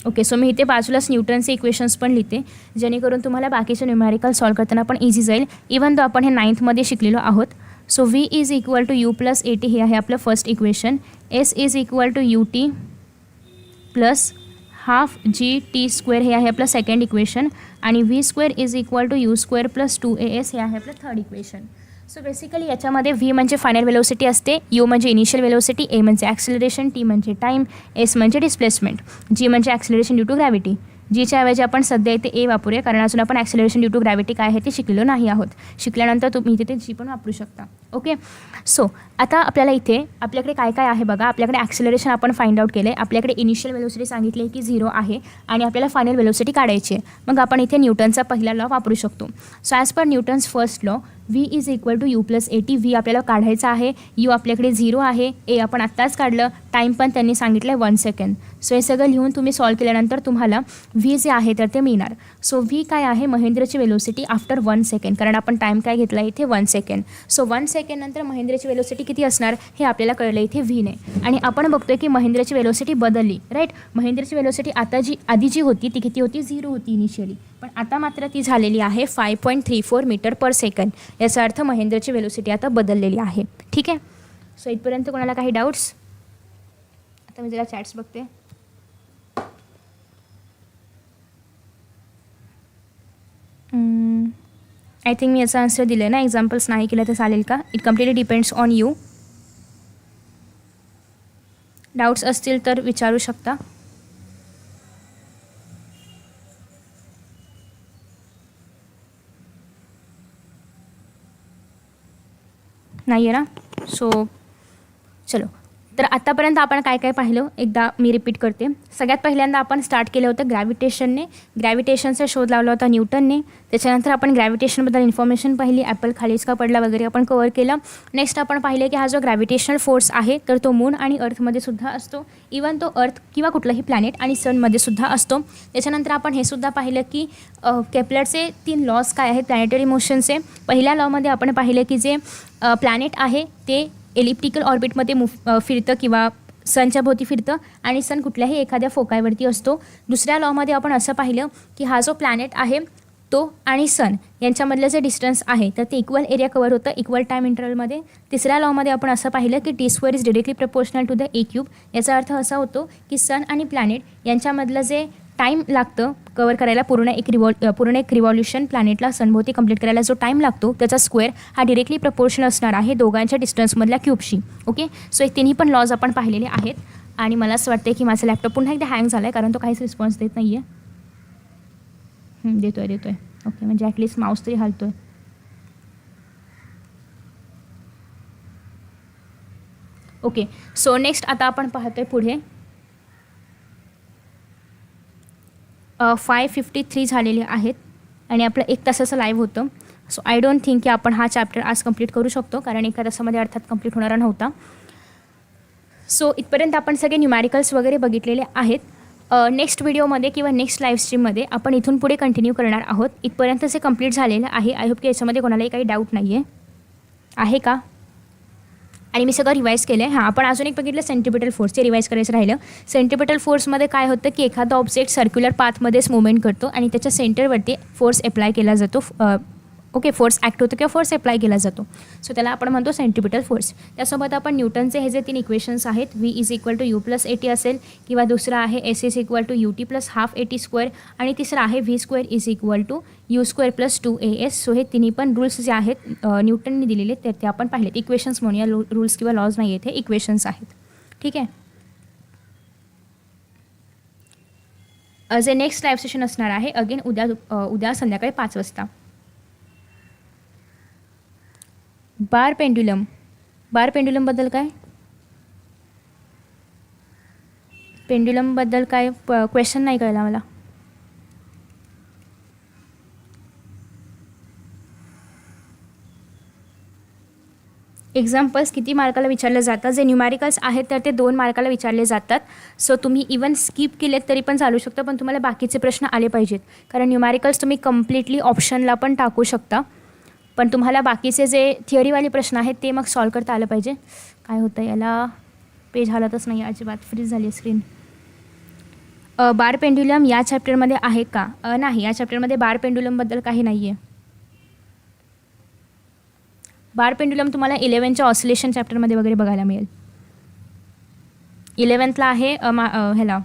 ओके, सो मी इथे बाजूलाच न्यूटनचे इक्वेशन्स पण लिहिते, जेणेकरून तुम्हाला बाकीचे न्यूमॅरिकल सॉल्व करताना पण इझी जाईल, इवन तो आपण हे 9th शिकलेलो आहोत. So v is equal to u plus a t, हे आहे आपलं first equation. S is equal to u t plus half g t square, हे आहे आपलं सेकंड इक्वेशन. आणि v square is equal to u square plus 2as, हे आहे आपलं थर्ड इक्वेशन. सो बेसिकली याच्यामध्ये व्ही म्हणजे फायनल वेलोसिटी असते, यू म्हणजे इनिशियल वेलोसिटी, ए म्हणजे ॲक्सिलरेशन, टी म्हणजे टाईम, एस म्हणजे डिस्प्लेसमेंट, जी म्हणजे ॲक्सिलरेशन ड्यू टू ग्रॅव्हिटी. जीच्या ऐवजी आपण सध्या इथे ए वापरूया, कारण अजून आपण ॲक्सिलरेशन ड्यू टू ग्रॅव्हिटी काय आहे ते शिकलेलो नाही आहोत. शिकल्यानंतर तुम्ही इथे ते जी पण वापरू शकता. ओके, सो आता आपल्याला इथे आपल्याकडे काय काय आहे बघा. आपल्याकडे ॲक्सिलरेशन आपण फाइंड आउट केलं आहे, आपल्याकडे इनिशियल वेलोसिटी सांगितली की 0 आहे, आणि आपल्याला फायनल वेलोसिटी काढायची आहे. मग आपण इथे न्यूटनचा पहिला लॉ वापरू शकतो. So as per Newton's first law v is equal to u plus a t. V आपल्याला काढायचा आहे, यू आपल्याकडे 0 आहे, ए आपण आत्ताच काढलं, टाईम पण त्यांनी सांगितलं आहे 1 सेकंड. सो हे सगळं लिहून तुम्ही सॉल्व केल्यानंतर तुम्हाला व्ही जे आहे तर ते मिळणार. सो व्ही काय आहे, महेंद्रची वेलोसिटी आफ्टर 1 सेकंड, कारण आपण टाईम काय घेतला इथे 1 सेकंड. सो 1 सेकंड नंतर महेंद्रची वेलोसिटी किती असणार हे आपल्याला कळलं इथे व्हीने. आणि आपण बघतोय की महेंद्रची वेलोसिटी बदलली, राईट. महेंद्रची वेलोसिटी आता आधी जी होती ती किती होती, 0 होती इनिशियली, पण आता मात्र ती झालेली आहे 5.34 मीटर पर सेकंड. याचा अर्थ महेंद्रची वेलोसिटी आता बदललेली आहे. ठीक आहे, सो इथपर्यंत कोणाला काही डाऊट्स? आता मी जरा चॅट्स बघते. आय थिंक मी याचा आन्सर दिलं आहे ना, एक्झाम्पल्स नाही केलं तर चालेल का? It completely depends on you. Doubts असतील तर विचारू शकता. नाही आहे ना? सो चलो, तर आत्तापर्यंत आपण काय काय पाहिलं एकदा मी रिपीट करते. सगळ्यात पहिल्यांदा आपण स्टार्ट केलं होतं ग्रॅव्हिटेशनने. ग्रॅव्हिटेशनचा शोध लावला होता न्यूटनने. त्याच्यानंतर आपण ग्रॅव्हिटेशनबद्दल इन्फॉर्मेशन पाहिली, ॲपल खालीच का पडला वगैरे आपण कवर केलं. नेक्स्ट आपण पाहिलं की हा जो ग्रॅव्हिटेशनल फोर्स आहे तर तो मून आणि अर्थमध्ये सुद्धा असतो, इवन तो अर्थ किंवा कुठलाही प्लॅनेट आणि सनमध्ये सुद्धा असतो. त्याच्यानंतर आपण हे सुद्धा पाहिलं की केपलरचे 3 लॉज काय आहेत प्लॅनेटरी मोशनचे. पहिल्या लॉमध्ये आपण पाहिलं की जे प्लॅनेट आहे ते एलिप्टिकल ऑर्बिटमध्ये फिरतं किंवा सनच्या भोवती फिरतं, आणि सन कुठल्याही एखाद्या फोकायवरती असतो. दुसऱ्या लॉमध्ये आपण असं पाहिलं की हा जो प्लॅनेट आहे तो आणि सन यांच्यामधलं जे डिस्टन्स आहे तर ते इक्वल एरिया कवर होतं इक्वल टाईम इंटरवलमध्ये. तिसऱ्या लॉमध्ये आपण असं पाहिलं की t square is directly proportional to the A cube. याचा अर्थ असा होतो की सन आणि प्लॅनेट यांच्यामधलं जे टाईम लागतं कवर करायला, पूर्ण एक रिव्हॉल्युशन प्लॅनेटला सनभोवती कंप्लीट करायला जो टाईम लागतो त्याचा स्क्वेअर हा डिरेक्टली प्रपोर्शनल असणार आहे दोघांच्या डिस्टन्समधल्या क्यूबशी. ओके, सो तिन्ही पण लॉज आपण पाहिलेले आहेत. आणि मला असं वाटतं की माझा लॅपटॉप पुन्हा एकदा हँग झाला आहे, कारण तो काहीच रिस्पॉन्स देत नाही आहे. देतोय. ओके, म्हणजे ॲटलिस्ट माऊस तरी हलतोय. ओके, सो नेक्स्ट आता आपण पाहतोय पुढे 5:53 झालेले आहेत आणि आपलं 1 तासाचं लाईव्ह होतं. सो आय डोंट थिंक की आपण हा चॅप्टर आज कंप्लीट करू शकतो, कारण 1 तासामध्ये अर्थात कंप्लीट होणारा नव्हता. सो इथपर्यंत आपण सगळे न्यूमॅरिकल्स वगैरे बघितलेले आहेत. नेक्स्ट व्हिडिओमध्ये किंवा नेक्स्ट लाईव्ह स्ट्रीममध्ये आपण इथून पुढे कंटिन्यू करणार आहोत. इथपर्यंत जे कंप्लीट झालेलं आहे. आय होप की याच्यामध्ये कोणालाही काही डाऊट नाही आहे का? आणि मी सगळं रिवाईज केलं आहे. हां, आपण अजून एक बघितलं सेंट्रिपिटल फोर्स, ते रिवाईज करायचं राहिलं. सेंट्रिपिटल फोर्समध्ये काय होतं की एखादा ऑब्जेक्ट सर्क्युलर पाथमध्येच मुवमेंट करतो आणि त्याच्या सेंटरवरती फोर्स अप्लाय केला जातो. ओके, फोर्स ॲक्ट होतो किंवा फोर्स अप्लाय केला जातो. सो त्याला आपण म्हणतो सेंट्रिपिटल फोर्स. त्यासोबत आपण न्यूटनचे हे जे 3 इक्वेशन्स आहेत, v is equal to u plus a t असेल, किंवा दुसरा आहे s is equal to u t plus half a t square, आणि तिसरा आहे v square is equal to u square plus 2as. So हे तिन्ही पण रूल्स जे आहेत न्यूटनने दिलेले ते आपण पाहिलेत. इक्वेशन्स म्हणूया, रूल्स किंवा लॉज नाही आहेत, हे इक्वेशन्स आहेत. ठीक आहे. जे नेक्स्ट लाईव्ह सेशन असणार आहे अगेन उद्या संध्याकाळी 5 वाजता. बार पेंड्युलमबद्दल काय? पेंड्युलमबद्दल काय क्वेश्चन नाही कळला मला. एक्झाम्पल्स किती मार्काला विचारले जातात? जे न्यूमॅरिकल्स आहेत तर ते 2 मार्काला विचारले जातात. सो तुम्ही इवन स्किप केलेत तरी पण चालू शकतं, पण तुम्हाला बाकीचे प्रश्न आले पाहिजेत. कारण न्यूमॅरिकल्स तुम्ही कम्प्लिटली ऑप्शनला पण टाकू शकता, पण तुम्हाला बाकीचे जे थिअरीवाले प्रश्न आहेत ते मग सॉल्व करता आलं पाहिजे. काय होतं याला? पेज हालतच नाही अजिबात, फ्रीज झाली स्क्रीन. बार पेंड्युलम या चॅप्टरमध्ये आहे का? नाही, या चॅप्टरमध्ये बार पेंड्युलमबद्दल काही नाही आहे. बार पेंड्युलम तुम्हाला 11च्या ऑसिलेशन चॅप्टरमध्ये वगैरे बघायला मिळेल. 11thला आहे ह्याला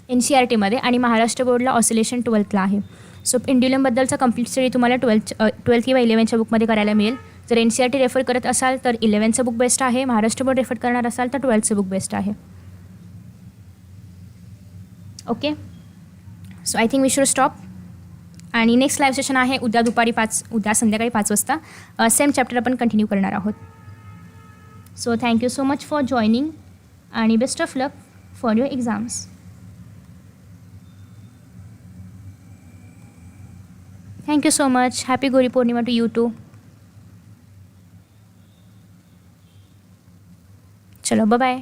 NCERTमध्ये, आणि महाराष्ट्र बोर्डला ऑसिलेशन 12thला आहे. सो पेंड्युलमबद्दलचा कंप्लीट स्टडी तुम्हाला 12th किंवा 11च्या बुकमध्ये करायला मिळेल. जर NCERT रेफर करत असाल तर 11चं बुक बेस्ट आहे, महाराष्ट्र बोर्ड रेफर करणार असाल तर 12चं बुक बेस्ट आहे. Okay, so I think we should stop. आणि नेक्स्ट लाईव्ह सेशन आहे उद्या संध्याकाळी 5 वाजता. सेम चॅप्टर आपण कंटिन्यू करणार आहोत. So thank you so much for joining आणि best of luck for your exams. Thank you so much. Happy Guru Purnima to you too. चलो बाय बाय.